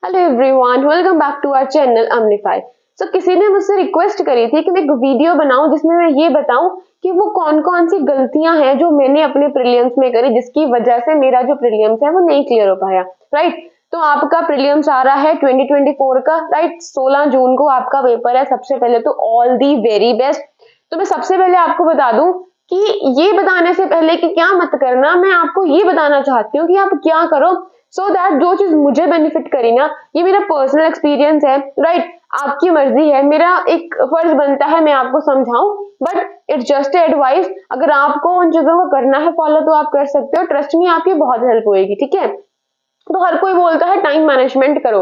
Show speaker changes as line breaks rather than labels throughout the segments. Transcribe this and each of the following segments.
Hello everyone, welcome back to our channel अम्निफाई। So किसी ने मुझसे रिक्वेस्ट करी थी कि मैं एक वीडियो बनाऊं जिसमें मैं ये बताऊं कि वो कौन कौन सी गलतियां हैं जो मैंने अपने प्रीलिम्स में करी जिसकी वजह से मेरा जो प्रीलिम्स है वो नहीं क्लियर हो पाया। राइट, तो आपका प्रीलिम्स आ रहा है 2024 का। राइट, 16 जून को आपका पेपर है। सबसे पहले तो ऑल दी वेरी बेस्ट। तो मैं सबसे पहले आपको बता दूं कि ये बताने से पहले कि क्या मत करना, मैं आपको ये बताना चाहती हूँ कि आप क्या करो सो दैट जो चीज मुझे बेनिफिट करी ना, ये मेरा पर्सनल एक्सपीरियंस है। राइट, आपकी मर्जी है, मेरा एक फर्ज बनता है मैं आपको समझाऊं, बट इट्स जस्ट एडवाइस। अगर आपको उन चीजों को करना है फॉलो तो आप कर सकते हो। ट्रस्ट मी, आपकी बहुत हेल्प होएगी। ठीक है, तो हर कोई बोलता है टाइम मैनेजमेंट करो,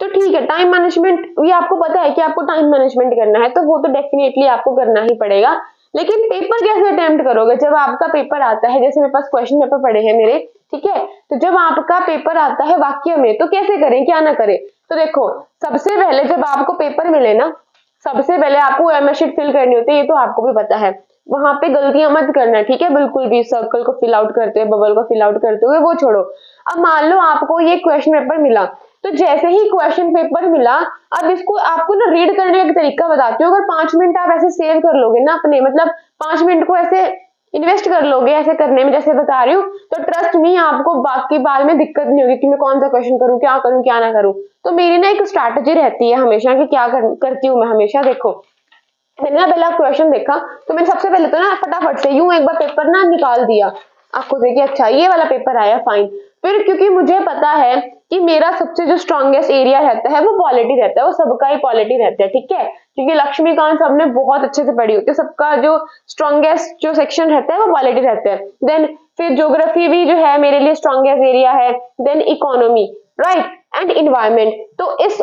तो ठीक है, टाइम मैनेजमेंट ये आपको पता है कि आपको टाइम मैनेजमेंट करना है, तो वो तो डेफिनेटली आपको करना ही पड़ेगा। लेकिन पेपर कैसे अटेम्प्ट करोगे जब आपका पेपर आता है? जैसे मेरे पास क्वेश्चन पेपर पड़े हैं मेरे, ठीक है, तो जब आपका पेपर आता है वाक्य में, तो कैसे करें, क्या ना करें? तो देखो, सबसे पहले जब आपको पेपर मिले ना, सबसे पहले आपको ओएमआर शीट फिल करनी होती है, ये तो आपको भी पता है। वहां पे गलतियां मत करना, ठीक है, बिल्कुल भी। सर्कल को फिल आउट करते हुए, बबल को फिल आउट करते हुए वो छोड़ो। अब मान लो आपको ये क्वेश्चन पेपर मिला, तो जैसे ही क्वेश्चन पेपर मिला, अब इसको आपको ना रीड करने का तरीका बताती हूँ। अगर 5 मिनट आप ऐसे सेव कर लोगे ना अपने, मतलब 5 मिनट को ऐसे इन्वेस्ट कर लोगे ऐसे करने में जैसे बता रही हूँ, तो ट्रस्ट मी आपको बाकी बाद में दिक्कत नहीं होगी कि मैं कौन सा क्वेश्चन करूँ, क्या ना करूँ। तो मेरी ना एक स्ट्रैटेजी रहती है हमेशा कि क्या करती हूँ मैं हमेशा। देखो, मैंने ना पहला क्वेश्चन देखा, तो मैंने सबसे पहले तो ना फटाफट से यूं एक बार पेपर ना निकाल दिया आपको देखिए, अच्छा ये वाला पेपर आया, फाइन। फिर क्योंकि मुझे पता है कि मेरा सबसे जो स्ट्रॉन्गेस्ट एरिया रहता है वो पॉलिटी रहता है, वो सबका ही पॉलिटी रहता है। ठीक है, क्योंकि लक्ष्मीकांत सबने बहुत अच्छे से पढ़ी होती है, सबका जो स्ट्रॉन्गेस्ट जो सेक्शन रहता है वो पॉलिटी रहता है। देन फिर ज्योग्राफी भी जो है मेरे लिए स्ट्रॉन्गेस्ट एरिया है। Then economy, right, and environment. तो इस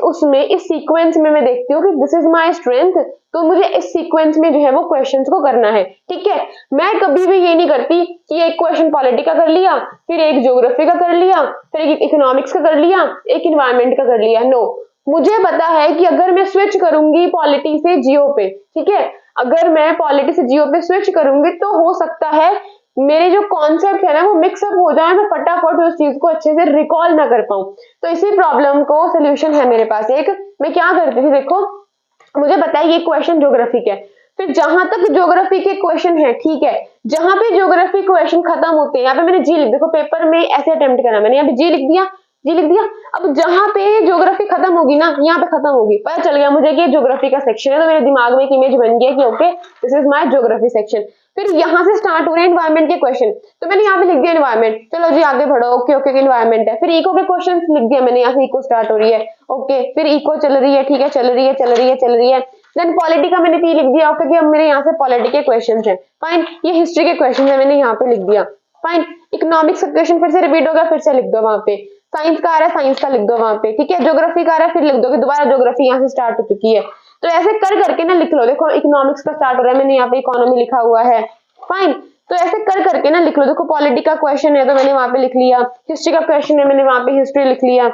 सीक्वेंस में मैं देखती हूँ कि दिस इज माय स्ट्रेंथ, तो मुझे इस सीक्वेंस में जो है वो क्वेश्चंस को करना है। ठीक है, मैं कभी भी ये नहीं करती कि एक क्वेश्चन पॉलिटी का कर लिया, फिर एक ज्योग्राफी का कर लिया, फिर एक इकोनॉमिक्स का कर लिया, एक इन्वायरमेंट का कर लिया। नो, मुझे पता है कि अगर मैं स्विच करूंगी पॉलिटी से जियो पे, ठीक है, अगर मैं पॉलिटी से जियो पे स्विच करूंगी तो हो सकता है मेरे जो कॉन्सेप्ट है ना वो मिक्सअप हो जाए, मैं फटाफट उस चीज को अच्छे से रिकॉल ना कर पाऊं। तो इसी प्रॉब्लम को सोल्यूशन है मेरे पास एक। मैं क्या करती थी, देखो, मुझे पता है ये क्वेश्चन ज्योग्राफी का है, फिर जहां तक ज्योग्राफी के क्वेश्चन है, ठीक है, जहां पे ज्योग्राफी क्वेश्चन खत्म होते हैं, यहाँ पे मैंने जी लिख, देखो पेपर में ऐसे अटेम्प्ट करा मैंने, यहाँ पे जी लिख दिया, जी लिख दिया। अब जहां पे ज्योग्राफी खत्म होगी ना, यहाँ पे खत्म होगी, पता चल गया मुझे कि ज्योग्राफी का सेक्शन है, तो मेरे दिमाग में एक इमेज बन गया कि okay this is my geography section. फिर यहाँ से स्टार्ट हो रहे हैं एनवायरमेंट के क्वेश्चन, तो मैंने यहाँ पे लिख दिया एनवायरमेंट, चलो जी आगे बढ़ो, ओके ओके एनवायरमेंट है। फिर इको के क्वेश्चन लिख दिया मैंने, यहाँ से इको स्टार्ट हो रही है, ओके, फिर इको चल रही है, ठीक है, चल रही है चल रही है चल रही है। देन पॉलिटी का मैंने पी लिख दिया, ओके, कि अब मेरे यहाँ से पॉलिटी के क्वेश्चन है, फाइन। ये हिस्ट्री के क्वेश्चन है, मैंने यहाँ पे लिख दिया, फाइन। इकोनॉमिक्स का क्वेश्चन फिर से रिपीट होगा, फिर से लिख दो वहां पे। साइंस का आ रहा है, साइंस का लिख दो वहां पे, ठीक है। ज्योग्राफी का आ रहा है, फिर लिख दो कि दोबारा ज्योग्राफी यहाँ से स्टार्ट हो चुकी है। तो ऐसे कर करके ना लिख लो। देखो इकोनॉमिक्स का स्टार्ट हो रहा है, मैंने यहाँ पे इकोनॉमी लिखा हुआ है, फाइन। तो ऐसे कर करके ना लिख लो। देखो पॉलिटी का क्वेश्चन है तो मैंने वहां पे लिख लिया, हिस्ट्री का क्वेश्चन है मैंने वहां पे हिस्ट्री लिख लिया।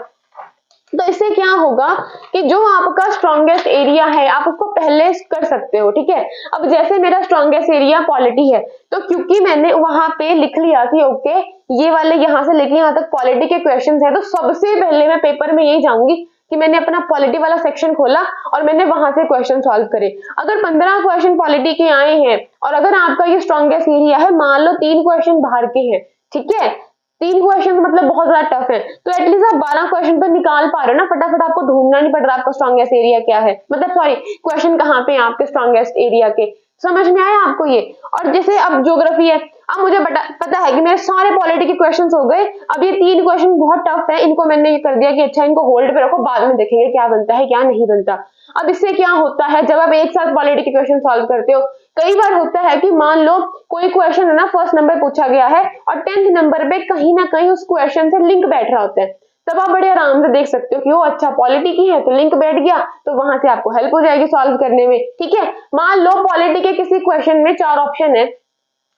तो इससे क्या होगा कि जो आपका स्ट्रॉन्गेस्ट एरिया है आप उसको पहले कर सकते हो। ठीक है, अब जैसे मेरा स्ट्रॉन्गेस्ट एरिया पॉलिटी है, तो क्योंकि मैंने वहां पे लिख लिया कि ओके ये वाले यहाँ से लेके यहाँ तक पॉलिटी के क्वेश्चंस है, तो सबसे पहले मैं पेपर में यही जाऊंगी कि मैंने अपना पॉलिटी वाला सेक्शन खोला और मैंने वहां से क्वेश्चन सॉल्व करे। अगर 15 क्वेश्चन पॉलिटी के आए हैं और अगर आपका ये स्ट्रॉन्गेस्ट एरिया है, मान लो 3 क्वेश्चन बाहर के हैं, ठीक है, 3 क्वेश्चन मतलब बहुत ज्यादा टफ है, तो एटलीस्ट आप 12 क्वेश्चन तो निकाल पा रहे हो ना, फटाफट, आपको ढूंढना नहीं पड़ रहा आपका स्ट्रॉन्गेस्ट एरिया क्या है, मतलब सॉरी क्वेश्चन कहाँ पे है आपके स्ट्रॉन्गेस्ट एरिया के। समझ में आया आपको ये? और जैसे अब ज्योग्राफी है, अब मुझे पता है कि मेरे सारे पॉलिटी के क्वेश्चंस हो गए, अब ये 3 क्वेश्चन बहुत टफ है, इनको मैंने ये कर दिया कि अच्छा इनको होल्ड पे रखो, बाद में देखेंगे क्या बनता है क्या नहीं बनता। अब इससे क्या होता है, जब आप एक साथ पॉलिटी के क्वेश्चन सॉल्व करते हो, कई बार होता है कि मान लो कोई क्वेश्चन है ना फर्स्ट नंबर पूछा गया है और 10th नंबर पे कहीं ना कहीं उस क्वेश्चन से लिंक बैठ रहा होता है, तब आप बड़े आराम से देख सकते हो कि वो अच्छा पॉलिटी की है तो लिंक बैठ गया, तो वहां से आपको हेल्प हो जाएगी सॉल्व करने में। ठीक है, मान लो पॉलिटी के किसी क्वेश्चन में 4 ऑप्शन है,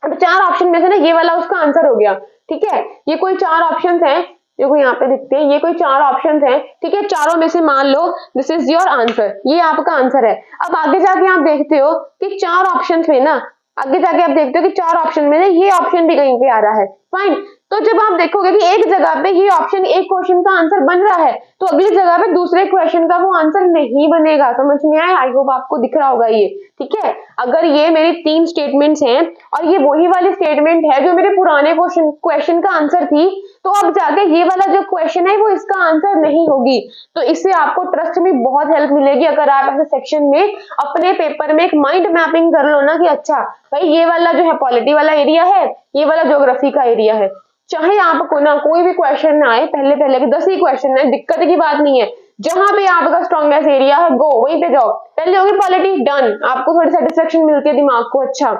अब 4 ऑप्शन में से ना ये वाला उसका आंसर हो गया, ठीक है, ये कोई 4 ऑप्शन है, देखो यहाँ पे दिखते हैं, ये कोई 4 ऑप्शन है, ठीक है, चारों में से मान लो दिस इज योर आंसर, ये आपका आंसर है। अब आगे जाके आप देखते हो कि 4 ऑप्शन में ना, आगे जाके आप देखते हो कि 4 ऑप्शन में ना ये ऑप्शन भी कहीं पे आ रहा है, फाइन। तो जब आप देखोगे कि एक जगह पे ये ऑप्शन एक क्वेश्चन का आंसर बन रहा है तो अगली जगह पे दूसरे क्वेश्चन का वो आंसर नहीं बनेगा। समझ में आया? आई होप आपको दिख रहा होगा ये, ठीक है। अगर ये मेरी 3 स्टेटमेंट्स हैं और ये वही वाली स्टेटमेंट है जो मेरे पुराने क्वेश्चन का आंसर थी, तो अब जाके ये वाला जो क्वेश्चन है वो इसका आंसर नहीं होगी। तो इससे आपको ट्रस्ट में बहुत हेल्प मिलेगी अगर आप ऐसे सेक्शन में अपने पेपर में एक माइंड मैपिंग कर लो ना कि अच्छा भाई ये वाला जो है पॉलिटी वाला एरिया है, ये वाला ज्योग्राफी का एरिया है। चाहे आपको ना कोई भी क्वेश्चन ना आए, पहले पहले के 10 ही क्वेश्चन आए, दिक्कत की बात नहीं है। जहां पे आपका स्ट्रॉन्गेस्ट एरिया है गो वहीं पे जाओ। पहले होगी पॉलिटी, डन, आपको थोड़ी सेटिस्फेक्शन मिलती है दिमाग को, अच्छा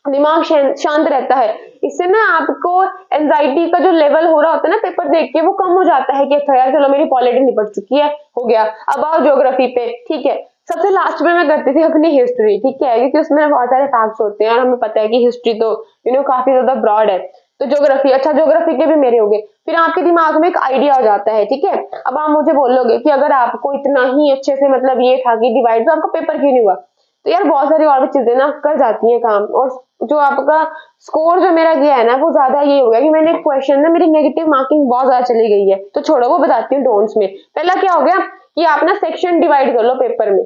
दिमाग शांत रहता है। इससे ना आपको एंजाइटी का जो लेवल हो रहा होता है ना पेपर देख के वो कम हो जाता है कि अच्छा यार चलो मेरी पॉलिटी निपट चुकी है, हो गया। अब आओ ज्योग्राफी पे, ठीक है। सबसे लास्ट में मैं करती थी अपनी हिस्ट्री, ठीक है, क्योंकि उसमें बहुत सारे फैक्ट्स होते हैं और हमें पता है कि हिस्ट्री तो काफी ज्यादा ब्रॉड है। तो ज्योग्राफी, अच्छा ज्योग्राफी के भी मेरे हो गए। फिर आपके दिमाग में एक आइडिया हो जाता है, ठीक है। अब आप मुझे बोलोगे कि अगर आपको इतना ही अच्छे से मतलब ये था कि डिवाइड, तो आपका पेपर क्यों नहीं हुआ? तो यार बहुत सारी और भी चीजें ना कर जाती हैं काम, और जो आपका स्कोर जो मेरा गया है ना वो ज्यादा ये हो गया कि मैंने क्वेश्चन ना मेरी नेगेटिव मार्किंग बहुत ज्यादा चली गई है। तो छोड़ो, वो बताती हूँ डोंट्स में। पहला क्या हो गया कि आप ना सेक्शन डिवाइड कर लो पेपर में,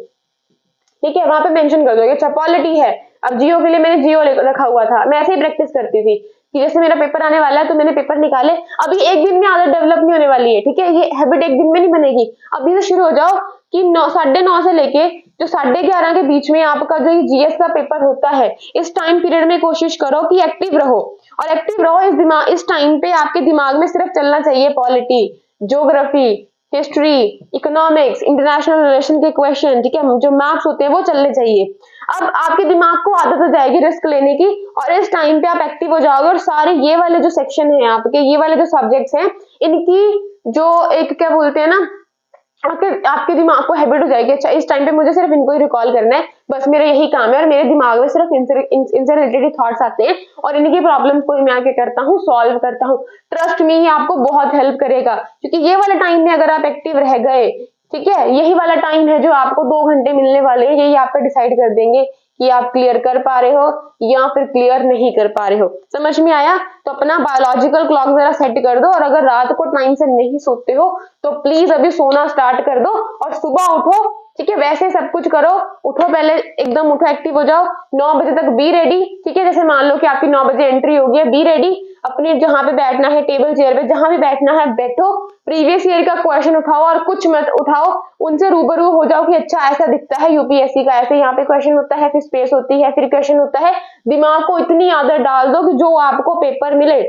ठीक है। वहां पे मेंशन कर दोगे अच्छा पॉलिटी है, अब जियो के लिए मैंने जियो रखा हुआ था। मैं ऐसे ही प्रैक्टिस करती थी कि जैसे मेरा पेपर आने वाला है तो मैंने पेपर निकाले। अभी एक दिन में आदत डेवलप नहीं होने वाली है, ठीक है, ये हैबिट एक दिन में नहीं बनेगी। अभी से शुरू हो जाओ कि 9, 9:30 से लेके जो 11:30 के बीच में आपका जो ये जीएस का पेपर होता है, इस टाइम पीरियड में कोशिश करो कि एक्टिव रहो। और एक्टिव रहो इस टाइम पे आपके दिमाग में सिर्फ चलना चाहिए polity, geography, history, economics, international relation के क्वेश्चन, ठीक है, जो मैथ्स होते हैं वो चलने चाहिए। अब आपके दिमाग को आदत हो जाएगी रिस्क लेने की, और इस टाइम पे आप एक्टिव हो जाओगे और सारे ये वाले जो सेक्शन है आपके, ये वाले जो सब्जेक्ट्स हैं, इनकी जो एक क्या बोलते हैं ना, आपके दिमाग को हैबिट हो जाएगी अच्छा इस टाइम पे मुझे सिर्फ इनको ही रिकॉल करना है, बस मेरा यही काम है। और मेरे दिमाग में सिर्फ इनसे रिलेटेड थॉट्स आते हैं और इनकी प्रॉब्लम्स को मैं क्या करता हूँ, सॉल्व करता हूँ। ट्रस्ट में, ये आपको बहुत हेल्प करेगा, क्योंकि ये वाला टाइम में अगर आप एक्टिव रह गए, ठीक है, यही वाला टाइम है जो आपको 2 घंटे मिलने वाले हैं, यही आपका डिसाइड कर देंगे कि आप क्लियर कर पा रहे हो या फिर क्लियर नहीं कर पा रहे हो। समझ में आया? तो अपना बायोलॉजिकल क्लॉक जरा सेट कर दो, और अगर रात को टाइम से नहीं सोते हो तो प्लीज अभी सोना स्टार्ट कर दो और सुबह उठो, ठीक है। वैसे सब कुछ करो, उठो, पहले एकदम उठो, एक्टिव हो जाओ, 9 बजे तक बी रेडी, ठीक है। जैसे मान लो कि आपकी 9 बजे एंट्री होगी है, बी रेडी, अपने जहां पे बैठना है, टेबल चेयर पे जहां भी बैठना है बैठो, प्रीवियस ईयर का क्वेश्चन उठाओ और कुछ मत उठाओ, उनसे रूबरू हो जाओ कि अच्छा ऐसा दिखता है यूपीएससी का, ऐसे यहाँ पे क्वेश्चन होता है, फिर स्पेस होती है, फिर क्वेश्चन होता है। दिमाग को इतनी आदत डाल दो कि जो आपको पेपर मिले,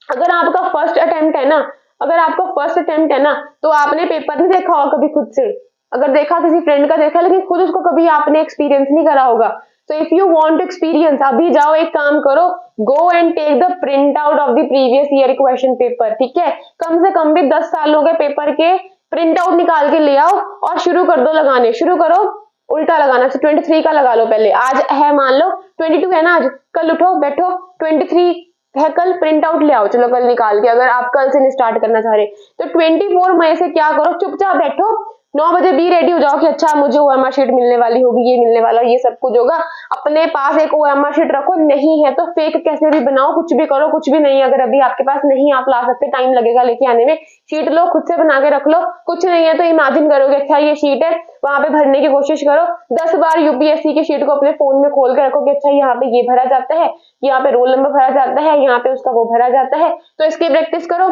अगर आपका फर्स्ट अटेम्प्ट है ना, अगर आपका फर्स्ट अटेम्प्ट है ना, तो आपने पेपर नहीं देखा होगा कभी खुद से, अगर देखा किसी फ्रेंड का देखा, लेकिन खुद उसको कभी आपने एक्सपीरियंस नहीं करा होगा। तो if you want to experience, अभी जाओ एक काम करो, go and take the print out of the previous year question paper, ठीक है। कम से कम भी 10 सालों के पेपर के प्रिंट आउट निकाल के ले आओ और शुरू कर दो लगाने, शुरू करो उल्टा लगाना। 23 का लगा लो पहले, आज है मान लो 22 है ना आज, कल उठो बैठो 23 है, कल प्रिंट आउट ले आओ, चलो कल निकाल के, अगर आप कल से नहीं स्टार्ट करना चाह रहे तो 24 मई से क्या करो, चुपचाप बैठो, 9 बजे भी रेडी हो जाओ कि अच्छा मुझे ओएमआर शीट मिलने वाली होगी, ये मिलने वाला, ये सब कुछ होगा। अपने पास एक ओएमआर शीट रखो, नहीं है तो फेक कैसे भी बनाओ, कुछ भी करो, कुछ भी नहीं, अगर अभी आपके पास नहीं आप ला सकते, टाइम लगेगा लेके आने में, शीट लो खुद से बना के रख लो। कुछ नहीं है तो इमेजिन करोगे अच्छा ये शीट है, वहां पे भरने की कोशिश करो, 10 बार यूपीएससी की शीट को अपने फोन में खोल के रखो कि अच्छा यहाँ पे ये भरा जाता है, यहाँ पे रोल नंबर भरा जाता है, यहाँ पे उसका वो भरा जाता है, तो इसकी प्रैक्टिस करो।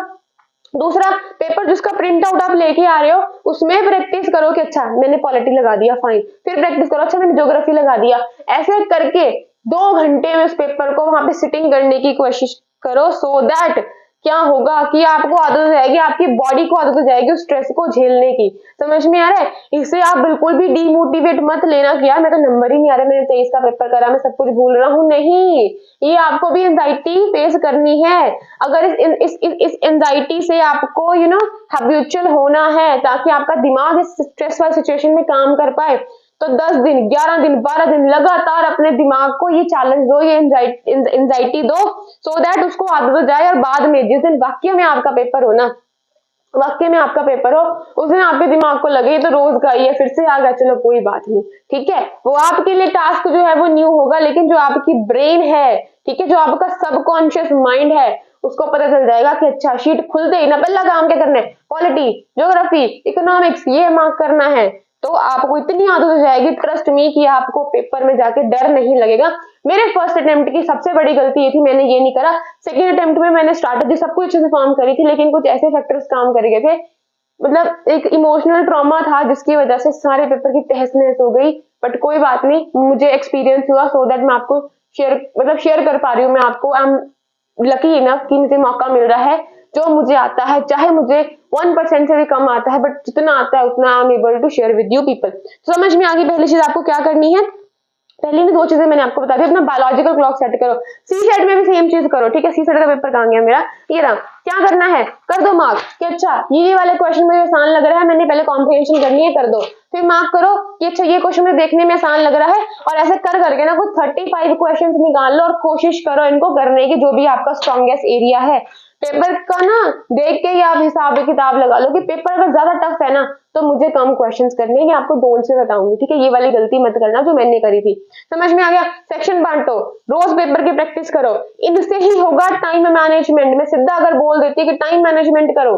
दूसरा पेपर जिसका प्रिंट आउट आप लेके आ रहे हो उसमें प्रैक्टिस करो कि अच्छा मैंने पॉलिटी लगा दिया, फाइन, फिर प्रैक्टिस करो अच्छा मैंने ज्योग्राफी लगा दिया। ऐसे करके 2 घंटे में उस पेपर को वहां पे सिटिंग करने की कोशिश करो, सो दैट क्या होगा कि आपको आदत हो जाएगी, आपकी बॉडी को आदत हो जाएगी उस स्ट्रेस को झेलने की। समझ में आ रहा है? इससे आप बिल्कुल भी डिमोटिवेट मत लेना कि यार मैं तो नंबर ही नहीं आ रहा, मैंने 23 का पेपर करा, मैं सब कुछ भूल रहा हूँ, नहीं, ये आपको भी एंजाइटी फेस करनी है। अगर इस एंजाइटी से आपको हैबिचुअल होना है ताकि आपका दिमाग इस स्ट्रेस वाली सिचुएशन में काम कर पाए, तो 10 दिन, 11 दिन, 12 दिन लगातार अपने दिमाग को ये चैलेंज दो, ये एंजाइटी दो, सो दैट उसको आदत हो जाए। और बाद में जिस दिन वाकई में आपका पेपर हो ना, वाकई में आपका पेपर हो, उस दिन आपके दिमाग को लगे तो रोज का ही है, फिर से आ गया, चलो कोई बात नहीं, ठीक है। वो आपके लिए टास्क जो है वो न्यू होगा, लेकिन जो आपकी ब्रेन है, ठीक है, जो आपका सबकॉन्शियस माइंड है, उसको पता चल जाएगा कि अच्छा शीट खुलते ही ना पहला काम क्या करना है, पॉलिटी, ज्योग्राफी, इकोनॉमिक्स ये मार्क करना है। तो आपको इतनी आदत हो जाएगी, ट्रस्ट मी, कि आपको पेपर में जाके डर नहीं लगेगा। मेरे फर्स्ट अटेम्प्ट की सबसे बड़ी गलती ये थी, मैंने ये नहीं करा। सेकेंड अटेम्प्ट में मैंने स्ट्रैटेजी सब कुछ अच्छे से फॉर्म करी थी, लेकिन कुछ ऐसे फैक्टर्स काम कर गए थे, मतलब एक इमोशनल ट्रॉमा था जिसकी वजह से सारे पेपर की तहस नहस हो गई। बट कोई बात नहीं, मुझे एक्सपीरियंस हुआ, सो दैट मैं आपको शेयर कर पा रही हूँ मैं आपको। आई एम लकी इनफ कि मुझे मौका मिल रहा है, जो मुझे आता है, चाहे मुझे 1% से भी कम आता है, बट जितना आता है उतना I am able to share with you people. समझ में आ गई पहली चीज आपको क्या करनी है। पहली में 2 चीजें मैंने आपको बता दी, अपना बायोलॉजिकल क्लॉक सेट करो। सी सेट में भी सेम चीज करो, ठीक है। सी सेट का पेपर कहाँ गया मेरा, ये रहा। क्या करना है, कर दो मार्क कि अच्छा ये वाले क्वेश्चन मुझे आसान लग रहा है, मैंने पहले कॉम्प्रिहेंशन करनी है, कर दो। फिर मार्क करो कि अच्छा ये क्वेश्चन मुझे देखने में आसान लग रहा है, और ऐसे कर करके ना कुछ 35 क्वेश्चन निकाल लो और कोशिश करो इनको करने की, जो भी आपका स्ट्रॉन्गेस्ट एरिया है। पेपर का ना देख के ही आप हिसाब किताब लगा लो कि पेपर अगर ज्यादा टफ है ना तो मुझे कम क्वेश्चंस करने हैं, आपको डोंट्स में बताऊंगी, ठीक है। ये वाली गलती मत करना जो मैंने करी थी। समझ में आ गया। सेक्शन बांटो, रोज पेपर की प्रैक्टिस करो, इनसे ही होगा टाइम मैनेजमेंट। मैं सीधा अगर बोल देती कि टाइम मैनेजमेंट करो,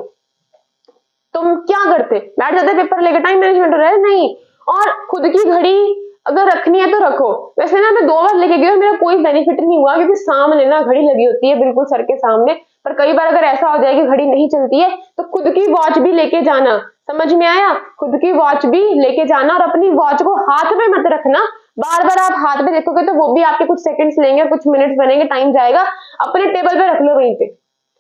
तुम क्या करते, बैठ जाते पेपर लेके, टाइम मैनेजमेंट हो रहा है नहीं। और खुद की घड़ी अगर रखनी है तो रखो। वैसे ना मैं 2 बार लेके गई और मेरा कोई बेनिफिट नहीं हुआ, क्योंकि सामने ना घड़ी लगी होती है बिल्कुल सर के सामने। पर कई बार अगर ऐसा हो जाए कि घड़ी नहीं चलती है तो खुद की वॉच भी लेके जाना। समझ में आया, खुद की वॉच भी लेके जाना, और अपनी वॉच को हाथ में मत रखना। बार बार आप हाथ में देखोगे तो वो भी आपके कुछ सेकंड्स लेंगे, कुछ मिनट्स बनेंगे, टाइम जाएगा। अपने टेबल पे रख लो, वहीं पे,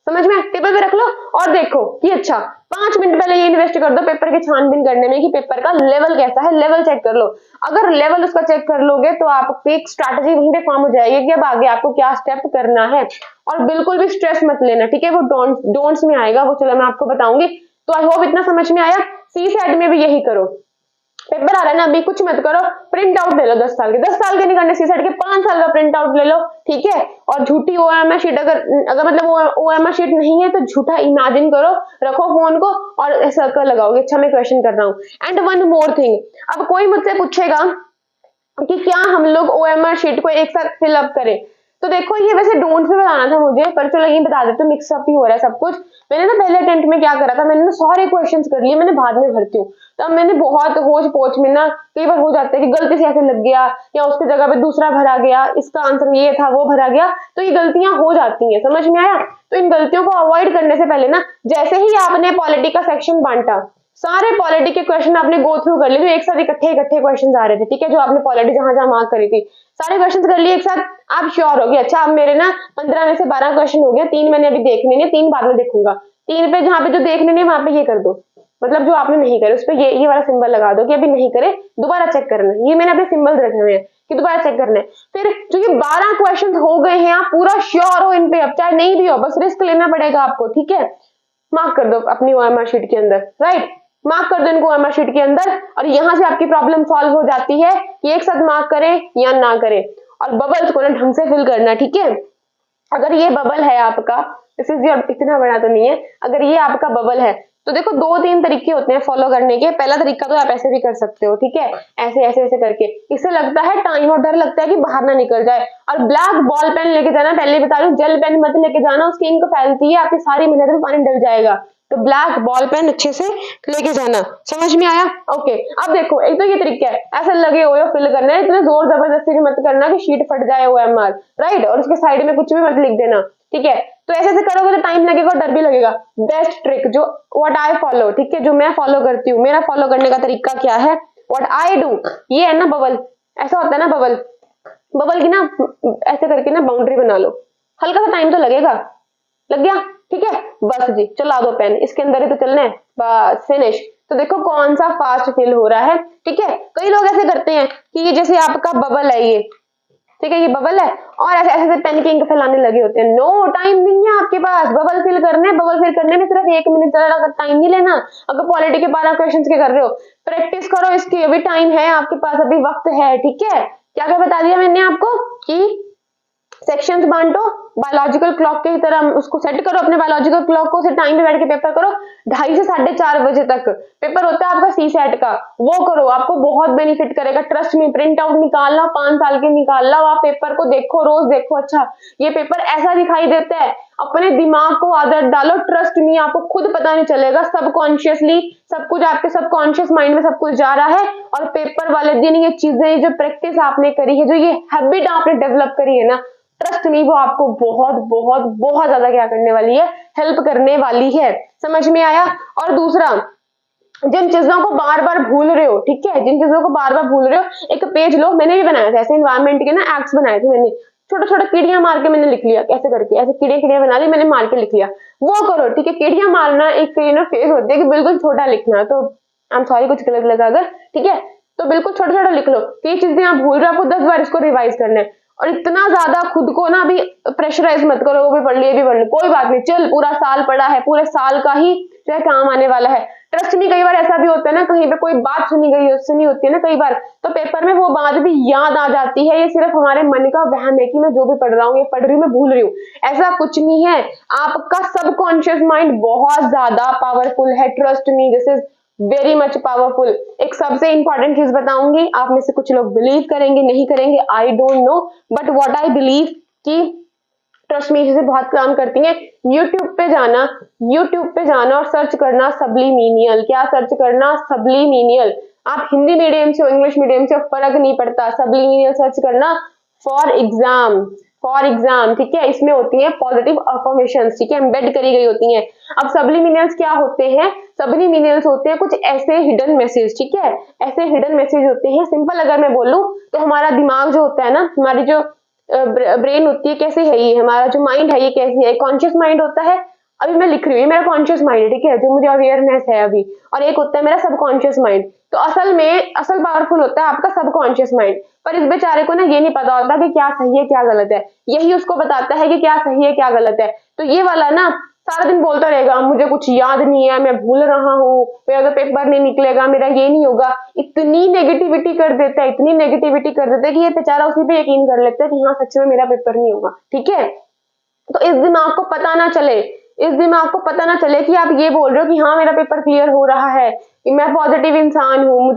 समझ में, टेबल पे रख लो और देखो कि अच्छा 5 मिनट पहले ये इन्वेस्ट कर दो पेपर की छानबीन करने में कि पेपर का लेवल कैसा है, लेवल चेक कर लो। अगर लेवल उसका चेक कर लोगे तो आपकी एक स्ट्रैटेजी वहीं पे फॉर्म हो जाएगी कि अब आगे आपको क्या स्टेप करना है। और बिल्कुल भी स्ट्रेस मत लेना, ठीक है। वो डोंट्स में आएगा, वो चलो मैं आपको बताऊंगी। तो आई होप इतना समझ में आया। सी सेट में भी यही करो, पेपर आ रहा है ना, अभी कुछ मत करो, प्रिंट आउट ले लो 10 साल के, 10 साल के नहीं करने, सी सेट के 5 साल का प्रिंट आउट ले लो, ठीक है। और झूठी ओएमआर शीट अगर मतलब ओएमआर शीट नहीं है तो झूठा इमेजिन करो, रखो फोन को और सर्कल लगाओगे, अच्छा मैं क्वेश्चन कर रहा हूँ। एंड वन मोर थिंग, अब कोई मुझसे पूछेगा कि क्या हम लोग ओएमआर शीट को एक साथ फिलअप करें, तो देखो ये वैसे डोंट्स में बताना था मुझे, पर चलो ये बता देते, मिक्सअप ही हो रहा है सब कुछ। मैंने ना पहले अटेम्प्ट में क्या करा था, मैंने ना सारे क्वेश्चंस कर लिए, मैंने बाद में भरती हूँ। तब मैंने बहुत होच पोच में ना कई बार हो जाता है कि गलती से ऐसे लग गया या उसकी जगह पे दूसरा भरा गया, इसका आंसर ये था वो भरा गया, तो ये गलतियां हो जाती हैं। समझ में आया। तो इन गलतियों को अवॉइड करने से पहले ना, जैसे ही आपने पॉलिटी का सेक्शन बांटा, सारे पॉलिटी के क्वेश्चन आपने गो थ्रू कर लिए, जो एक साथ इकट्ठे क्वेश्चन आ रहे थे, ठीक है, जो आपने पॉलिटी जहां जहां मार्क करी थी, सारे क्वेश्चन कर लिए एक साथ। आप श्योर हो गए अच्छा अब मेरे ना 15 में से 12 क्वेश्चन हो गए, 3 मैंने अभी देखने नहीं, 3 बाद में देखूंगा। 3 पे जहां पे जो देखने नहीं वहां पे ये कर दो, मतलब जो आपने नहीं करे उस पर ये वाला सिंबल लगा दो कि अभी नहीं करे, दोबारा चेक करना है। ये मैंने अपने सिंबल रखे हुए हैं कि दोबारा चेक करना है। फिर जो ये 12 क्वेश्चन हो गए हैं, आप पूरा श्योर हो इन पे, अब चाहे नहीं भी हो, बस रिस्क लेना पड़ेगा आपको, ठीक है। मार्क कर दो अपनी ओएमआर शीट के अंदर, राइट, मार्क कर दो इनको ओएमआर शीट के अंदर, और यहां से आपकी प्रॉब्लम सॉल्व हो जाती है कि एक साथ मार्क करें या ना करें। और बबल्स को ना ढंग से फिल करना, ठीक है। अगर ये बबल है आपका, दिस इज योर, इतना बड़ा तो नहीं है, अगर ये आपका बबल है तो देखो 2-3 तरीके होते हैं फॉलो करने के। पहला तरीका तो आप ऐसे भी कर सकते हो, ठीक है, ऐसे ऐसे ऐसे करके। इससे लगता है टाइम और डर लगता है कि बाहर ना निकल जाए। और ब्लैक बॉल पेन लेके जाना, पहले बता रही हूँ, जेल पेन मत लेके जाना, उसकी इंक फैलती है, आपकी सारी मेहनत में पानी डल जाएगा। तो ब्लैक बॉल पेन अच्छे से लेके जाना, समझ में आया। ओके, अब देखो एक तो ये तरीका है, ऐसे लगे हुए फिल करना है, इतना जोर जबरदस्ती भी मत करना कि शीट फट जाए ओएमआर, राइट। और उसके साइड में कुछ भी मत लिख देना, ठीक है। तो ऐसे ऐसे करोगे तो टाइम लगेगा और डर भी लगेगा। बेस्ट ट्रिक जो व्हाट आई फॉलो, ठीक है, जो मैं फॉलो करती हूँ, मेरा फॉलो करने का तरीका क्या है, व्हाट आई डू, ये है ना बबल, ऐसा होता है ना बबल, बबल की ना ऐसे करके ना बाउंड्री बना लो, हल्का सा टाइम तो लगेगा, लग गया, ठीक है। बस जी चला दो पेन, इसके अंदर ही तो चलना है, बस फिनिश। तो देखो कौन सा फास्ट फिल हो रहा है, ठीक है। कई लोग ऐसे करते हैं कि ये जैसे आपका बबल है ये, ठीक है, ये बबल है और ऐसे ऐसे पेन की इंक फैलाने लगे होते हैं। नो, टाइम नहीं है आपके पास बबल फिल करने, बबल फिल करने में सिर्फ 1 मिनट ज्यादा टाइम नहीं लेना। अगर पॉलिटी के 12 क्वेश्चन के कर रहे हो, प्रैक्टिस करो इसकी, अभी टाइम है आपके पास, अभी वक्त है, ठीक है। क्या क्या बता दिया मैंने आपको कि सेक्शंस बांटो, बायोलॉजिकल क्लॉक की तरह उसको सेट करो, अपने बायोलॉजिकल क्लॉक को, उसे टाइम पे बैठ के पेपर करो, 2:30 से 4:30 बजे तक पेपर होता है आपका सी सेट का, वो करो, आपको बहुत बेनिफिट करेगा। ट्रस्ट में, प्रिंट आउट निकालना, 5 साल के निकाल लो, आप पेपर को देखो, रोज देखो, अच्छा ये पेपर ऐसा दिखाई देता है, अपने दिमाग को आदत डालो, ट्रस्ट में आपको खुद पता नहीं चलेगा, सबकॉन्शियसली सब कुछ आपके सबकॉन्शियस माइंड में सब कुछ जा रहा है, और पेपर वाले दिन ये चीजें, जो प्रैक्टिस आपने करी है, जो ये हैबिट आपने डेवलप करी है ना, ट्रस्ट मी वो आपको बहुत बहुत बहुत ज्यादा क्या करने वाली है, हेल्प करने वाली है। समझ में आया? और दूसरा, जिन चीजों को बार बार भूल रहे हो, ठीक है, जिन चीजों को बार बार भूल रहे हो, एक पेज लो, मैंने भी बनाया था ऐसे एनवायरमेंट के ना एक्ट्स बनाए थे मैंने, छोटा छोटा कीड़ियां मार के मैंने लिख लिया, कैसे करके ऐसे कीड़ियां कीड़ियां बना ली मैंने, मार के लिख लिया, वो करो, ठीक है। कीड़ियां मारना एक फेज होती है कि बिल्कुल छोटा लिखना, तो आई एम सॉरी कुछ गलत लगा अगर, ठीक है, तो बिल्कुल छोटा छोटा लिख लो कि ये चीजें आप भूल रहे हो, आपको 10 बार इसको रिवाइज करना है, और इतना ज्यादा खुद को ना अभी प्रेशराइज मत करो, वो भी पढ़ लिया, भी पढ़ लिया, कोई बात नहीं, चल पूरा साल पढ़ा है, पूरे साल का ही जो है काम आने वाला है। ट्रस्ट में कई बार ऐसा भी होता है ना, कहीं पे कोई बात सुनी होती है ना कई बार, तो पेपर में वो बात भी याद आ जाती है, ये सिर्फ हमारे मन का वहम है कि मैं जो भी पढ़ रहा हूँ, ये पढ़ रही हूँ, मैं भूल रही हूँ, ऐसा कुछ नहीं है। आपका सबकॉन्शियस माइंड बहुत ज्यादा पावरफुल है, trust me, this is very much powerful. एक सबसे इंपॉर्टेंट चीज बताऊंगी, आप में से कुछ लोग बिलीव करेंगे नहीं करेंगे, I don't know, but what I believe कि ट्रस्ट मी चीजें बहुत काम करती हैं। यूट्यूब पे जाना और सर्च करना सब्लिमिनियल, क्या सर्च करना? सब्लिमिनियल। आप हिंदी मीडियम से हो, इंग्लिश मीडियम से, फर्क नहीं पड़ता, सब्लिमिनियल सर्च करना फॉर एग्जाम, ठीक है। इसमें होती है पॉजिटिव अफर्मेशंस, ठीक है, एम्बेड करी गई होती हैं। अब सब्लिमिनियल्स क्या होते हैं? सब्लिमिनियल्स होते हैं कुछ ऐसे हिडन मैसेज, ठीक है, ऐसे हिडन मैसेज होते हैं। सिंपल अगर मैं बोलूं तो हमारा दिमाग जो होता है ना, हमारी जो ब्रेन होती है, कैसे है ये, हमारा जो माइंड है ये कैसे है, कॉन्शियस माइंड होता है, अभी मैं लिख रही हूँ, ये मेरा कॉन्शियस माइंड है, ठीक है, जो मुझे अवेयरनेस है अभी, और एक होता है मेरा सबकॉन्शियस माइंड। तो असल पावरफुल होता है आपका सबकॉन्शियस माइंड, पर इस बेचारे को ना ये नहीं पता होता कि क्या सही है क्या गलत है, यही उसको बताता है कि क्या सही है क्या गलत है। तो ये वाला ना सारा दिन बोलता रहेगा मुझे कुछ याद नहीं है, मैं भूल रहा हूँ, मेरा तो पेपर नहीं निकलेगा, मेरा ये नहीं होगा, इतनी नेगेटिविटी कर देता है, इतनी नेगेटिविटी कर देता है कि ये बेचारा उसी पे यकीन कर लेता है कि हाँ सच में मेरा पेपर नहीं होगा, ठीक है। तो इस दिमाग को पता ना चले कि आप ये बोल रहे हो कि हाँ मेरा पेपर क्लियर हो रहा है, कि मैं पॉजिटिव इंसान हूँ,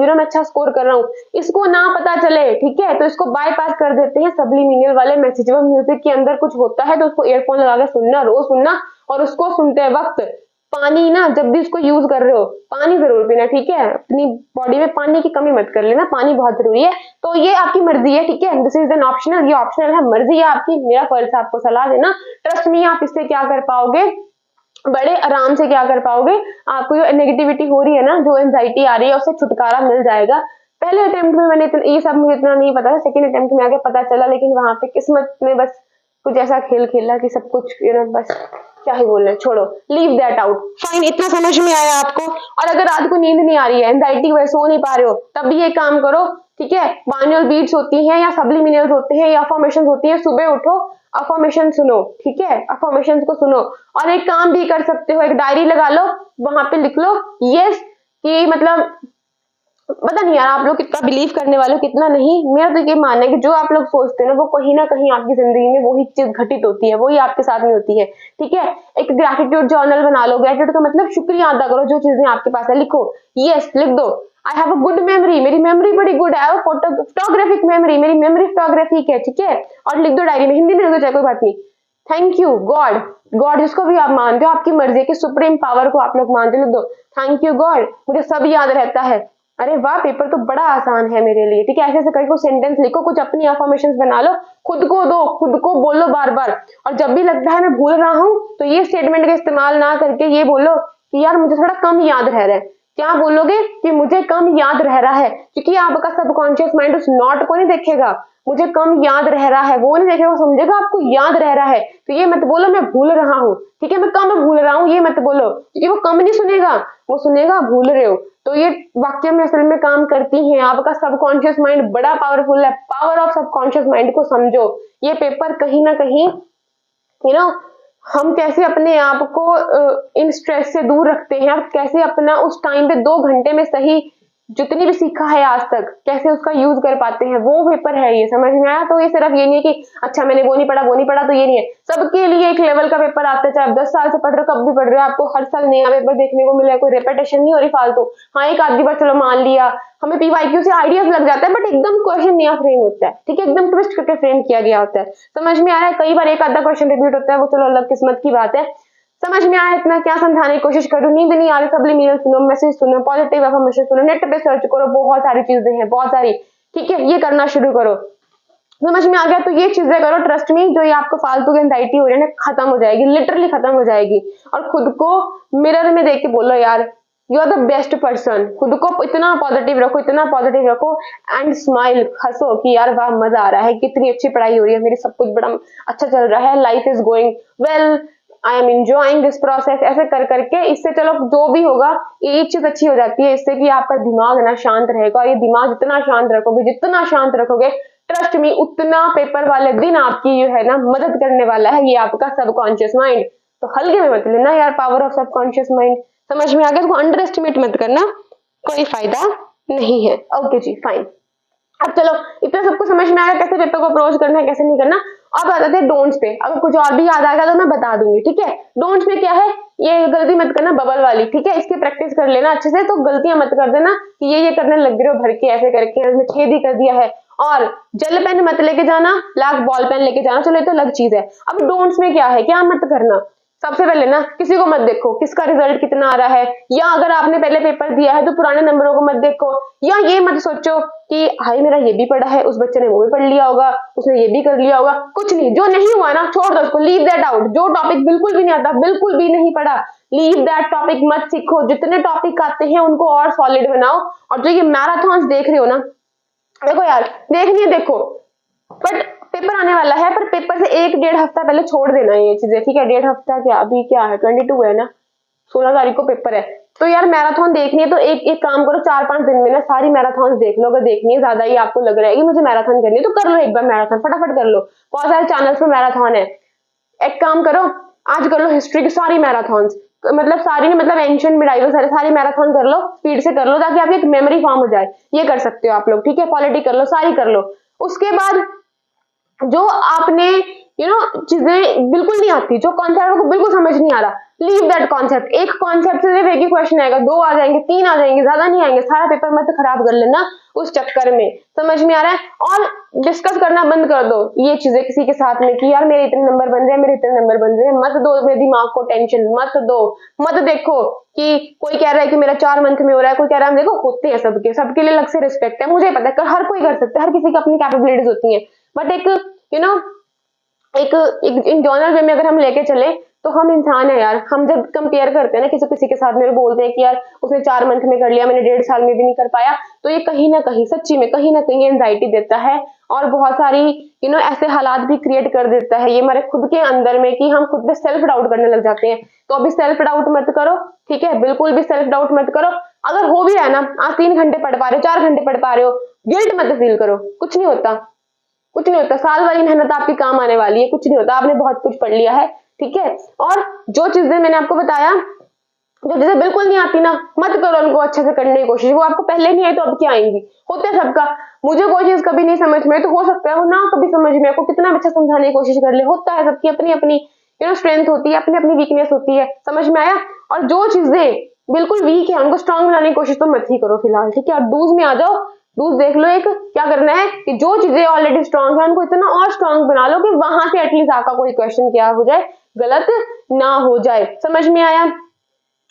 मैं अच्छा स्कोर कर रहा हूँ, इसको ना पता चले, ठीक है, तो इसको बाईपास कर देते हैं सब्लिमिनियल वाले मैसेज। जब म्यूजिक के अंदर कुछ होता है तो उसको ईयरफोन लगा के सुनना, रोज सुनना, और उसको सुनते वक्त पानी ना, जब भी उसको यूज कर रहे हो पानी जरूर पीना, ठीक है, अपनी बॉडी में पानी की कमी मत कर लेना, पानी बहुत जरूरी है। तो ये आपकी मर्जी है, ठीक है, दिस इज एन ऑप्शनल, ये ऑप्शनल है, मर्जी है आपकी, मेरा फर्ज है आपको सलाह देना। ट्रस्ट मी आप इससे क्या कर पाओगे, बड़े आराम से क्या कर पाओगे, आपको जो नेगेटिविटी हो रही है ना, जो एंजाइटी आ रही है, उससे छुटकारा मिल जाएगा। पहले अटेम्प्ट में मैंने ये सब मुझे इतना नहीं पता था, सेकंड अटेम्प्ट में आके पता चला, लेकिन वहां पे किस्मत ने बस कुछ ऐसा खेल खेला कि सब कुछ बस क्या ही बोलना, छोड़ो, लीव दैट आउट। फाइन, इतना समझ में आया आपको? और अगर रात को नींद नहीं आ रही है, एंजाइटी की वजह सो नहीं पा रहे हो, तब भी ये काम करो, ठीक है, बाइनोरल बीट्स होती हैं या सब्लिमिनल्स होते हैं या अफर्मेशंस होती हैं, सुबह उठो अफर्मेशन सुनो, ठीक है, अफर्मेशंस को सुनो। और एक काम भी कर सकते हो, एक डायरी लगा लो, वहां पे लिख लो यस, कि मतलब पता नहीं यार आप लोग कितना बिलीव करने वाले हो कितना नहीं, मेरा तो ये मानना है कि जो आप लोग सोचते हैं ना वो कहीं ना कहीं आपकी जिंदगी में वही चीज घटित होती है, वही आपके साथ में होती है, ठीक है। एक ग्रैटिट्यूड जर्नल बना लो, ग्रैटिट्यूड का मतलब शुक्रिया अदा करो, जो चीजें आपके पास है लिखो, यस लिख दो, I have a good memory, मेरी मेमोरी बड़ी गुड है, फोटोग्राफिक मेमोरी, मेरी मेमोरी फोटोग्राफिक है, ठीक है, और लिख दो डायरी में, हिंदी में लिख दो चाहे कोई बात नहीं। थैंक यू गॉड, गॉड जिसको भी आप मानते हो, आपकी मर्जी है कि सुप्रीम पावर को आप लोग मानते हो, लिख दो थैंक यू गॉड, मुझे सब याद रहता है। अरे वाह, पेपर तो बड़ा आसान है मेरे लिए, ठीक है, ऐसे ऐसे करके कुछ सेंटेंस लिखो, कुछ अपनी अफर्मेशंस बना लो, खुद को दो, खुद को बोलो बार बार। और जब भी लगता है मैं भूल रहा हूँ तो ये स्टेटमेंट का इस्तेमाल ना करके ये बोलो कि यार मुझे थोड़ा कम याद रह रहा है। क्या बोलोगे? कि मुझे कम याद रह रहा है, क्योंकि आपका सबकॉन्शियस माइंड उस नॉट को नहीं देखेगा, मुझे कम याद रह रहा है वो नहीं देखेगा, वो समझेगा आपको याद रह रहा है। तो ये मत बोलो मैं भूल रहा हूँ, ठीक है, मैं कम भूल रहा हूँ, ये मत बोलो, क्योंकि वो कम नहीं सुनेगा, वो सुनेगा भूल रहे हो। तो ये वाक्य में असल में काम करती हैं, आपका सबकॉन्शियस माइंड बड़ा पावरफुल है, पावर ऑफ सबकॉन्शियस माइंड को समझो। ये पेपर कहीं ना कहीं हम कैसे अपने आप को इन स्ट्रेस से दूर रखते हैं, कैसे अपना उस टाइम पे 2 घंटे में सही जितनी भी सीखा है आज तक कैसे उसका यूज कर पाते हैं, वो पेपर है ये। समझ में आया? तो ये सिर्फ ये नहीं है कि अच्छा मैंने वो नहीं पढ़ा, तो ये नहीं है। सबके लिए एक लेवल का पेपर आता है, चाहे आप 10 साल से पढ़ रहे हो, कब भी पढ़ रहे हो, आपको हर साल नया पेपर देखने को मिलेगा, कोई रेपिटेशन नहीं हो रही फालतू। हाँ, एक आधी बार चलो मान लिया, हमें पीवाईक्यू से आइडियाज लग जाता है, बट एकदम क्वेश्चन नया फ्रेम होता है, ठीक है, एकदम ट्विस्ट करके फ्रेम किया गया होता है। समझ में आ रहा है? कई बार एक आधा क्वेश्चन रिपीट होता है, वो चलो अलग किस्मत की बात है। समझ में आया? इतना क्या समझाने की कोशिश करूँ? नींद नहीं आ रही, सब्लिमिनल सुनो, मैसेज सुनो, पॉजिटिव अफर्मेशन सुनो, नेट पे सर्च करो, बहुत सारी चीजें हैं, बहुत सारी, ठीक है, ये करना शुरू करो। समझ में आ गया? तो ये चीजें करो, ट्रस्ट में, जो ये आपको फालतू की एंजाइटी हो रही है ना, खत्म हो जाएगी, लिटरली खत्म हो जाएगी। और खुद को मिरर में देख के बोलो यार, you are the best person. खुद को इतना पॉजिटिव रखो, इतना पॉजिटिव रखो, एंड स्माइल, हंसो कि यार वाह मजा आ रहा है, कितनी अच्छी पढ़ाई हो रही है मेरी, सब कुछ बड़ा अच्छा चल रहा है, life is going well, I am enjoying this process. ऐसे कर करके इससे चलो जो भी होगा, एक चीज अच्छी हो जाती है इससे कि आपका दिमाग ना शांत रहेगा। और ये दिमाग जितना शांत रखोगे, जितना शांत रखोगे, ट्रस्ट मी, उतना पेपर वाले दिन आपकी जो है ना मदद करने वाला है ये आपका सबकॉन्शियस माइंड। तो हल्के में मत लेना यार पावर ऑफ सबकॉन्शियस माइंड। समझ में आ गया? इसको अंडर एस्टिमेट मत करना, कोई फायदा नहीं है। ओके जी, फाइन। अब चलो, इतना सबको समझ में आ गया कैसे पेपर को अप्रोच करना है, कैसे नहीं करना। अब आ जाते हैं डोंट्स पे। अगर कुछ और भी याद आएगा तो मैं बता दूंगी, ठीक है। डोंट्स में क्या है, ये गलती मत करना बबल वाली, ठीक है, इसकी प्रैक्टिस कर लेना अच्छे से। तो गलतियां मत कर देना कि ये करने लग रहे हो भर के, ऐसे करके इसमें छेद ही कर दिया है। और जेल पेन मत लेके जाना, ब्लैक बॉल पेन लेके जाना, चलो ये तो अलग चीज है। अब डोंट्स में क्या है, क्या मत करना, सबसे पहले ना किसी को मत देखो किसका रिजल्ट कितना आ रहा है, या अगर आपने पहले पेपर दिया है तो पुराने नंबरों को मत देखो, या ये मत सोचो कि हाय मेरा ये भी पढ़ा है, उस बच्चे ने वो भी पढ़ लिया होगा, उसने ये भी कर लिया होगा। कुछ नहीं, जो नहीं हुआ ना छोड़ दो उसको, लीव दैट आउट। जो टॉपिक बिल्कुल भी नहीं आता, बिल्कुल भी नहीं पढ़ा, लीव दैट टॉपिक, मत सीखो। जितने टॉपिक आते हैं उनको और सॉलिड बनाओ। और जो ये मैराथन देख रहे हो ना, देखो यार, देखनी है देखो, बट पेपर आने वाला है, पर पेपर से 1-1.5 हफ्ता पहले छोड़ देना ये चीजें, ठीक है। 1.5 हफ्ता क्या, अभी क्या है 22 है ना, 16 तारीख को पेपर है। तो यार मैराथन देखनी है तो एक काम करो, 4-5 दिन में ना सारी मैराथन देख लो। अगर देखनी है ज्यादा ही आपको लग रहा है कि मुझे मैराथन करनी है, तो कर लो एक बार मैराथन, फटाफट कर लो। बहुत सारे चैनल्स पे मैराथन है। एक काम करो, आज कर लो हिस्ट्री की सारी मैराथन, मतलब सारी नहीं, मतलब एंशिएंट मिडाइवल सारी मैराथन कर लो, स्पीड से कर लो, ताकि आपकी एक मेमोरी फॉर्म हो जाए। ये कर सकते हो आप लोग, ठीक है। पॉलिटी कर लो, सारी कर लो। उसके बाद जो आपने चीजें बिल्कुल नहीं आती, जो कॉन्सेप्ट को बिल्कुल समझ नहीं आ रहा, लीव दैट कॉन्सेप्ट। एक कॉन्सेप्ट से सिर्फ एक ही क्वेश्चन आएगा, 2 आ जाएंगे, 3 आ जाएंगे, ज्यादा नहीं आएंगे। सारा पेपर मत खराब कर लेना उस चक्कर में। समझ में आ रहा है? और डिस्कस करना बंद कर दो ये चीजें किसी के साथ में कि यार मेरे इतने नंबर बन रहे हैं, मेरे इतने नंबर बन रहे हैं। मत दो मेरे दिमाग को टेंशन, मत दो। मत देखो कि कोई कह रहा है कि मेरा 4 मंथ में हो रहा है, कोई कह रहा है, देखो होते हैं सबके लिए अलग से रिस्पेक्ट है, मुझे पता है हर कोई कर सकता है, हर किसी की अपनी कैपेबिलिटीज होती है। बट एक इन जनरल वे में अगर हम लेके चले तो हम इंसान है यार। हम जब कंपेयर करते हैं ना किसी के साथ, मेरे बोलते हैं कि यार उसने 4 मंथ में कर लिया, मैंने 1.5 साल में भी नहीं कर पाया, तो ये कहीं ना कहीं सच्ची में कहीं ना कहीं एंजाइटी देता है। और बहुत सारी ऐसे हालात भी क्रिएट कर देता है ये हमारे खुद के अंदर में कि हम खुद पे सेल्फ डाउट करने लग जाते हैं। तो अभी सेल्फ डाउट मत करो, ठीक है, बिल्कुल भी सेल्फ डाउट मत करो। अगर हो भी है ना, आज 3 घंटे पढ़ पा रहे हो, 4 घंटे पढ़ पा रहे हो, गिल्ट मत फील करो, कुछ नहीं होता, कुछ नहीं होता। साल वाली मेहनत आपकी काम आने वाली है, कुछ नहीं होता, आपने बहुत कुछ पढ़ लिया है, ठीक है। और जो चीजें मैंने आपको बताया, जो चीजें बिल्कुल नहीं आती ना, मत करो उनको अच्छे से करने की कोशिश। वो आपको पहले नहीं आई तो अब क्या आएंगी, होता है सबका। मुझे कोई चीज कभी नहीं समझ में तो हो सकता है वो ना कभी समझ में, आपको कितना अच्छा समझाने की कोशिश कर ले, होता है। सबकी अपनी अपनी स्ट्रेंथ होती है, अपनी अपनी वीकनेस होती है। समझ में आया? और जो चीजें बिल्कुल वीक है उनको स्ट्रांग बनाने की कोशिश तो मत ही करो फिलहाल, ठीक है। और डूज में आ जाओ, डूज देख लो। एक क्या करना है कि जो चीजें ऑलरेडी स्ट्रांग है उनको इतना और स्ट्रांग बना लो कि वहां से एटलीस्ट आपका कोई क्वेश्चन क्या हो जाए, गलत ना हो जाए। समझ में आया?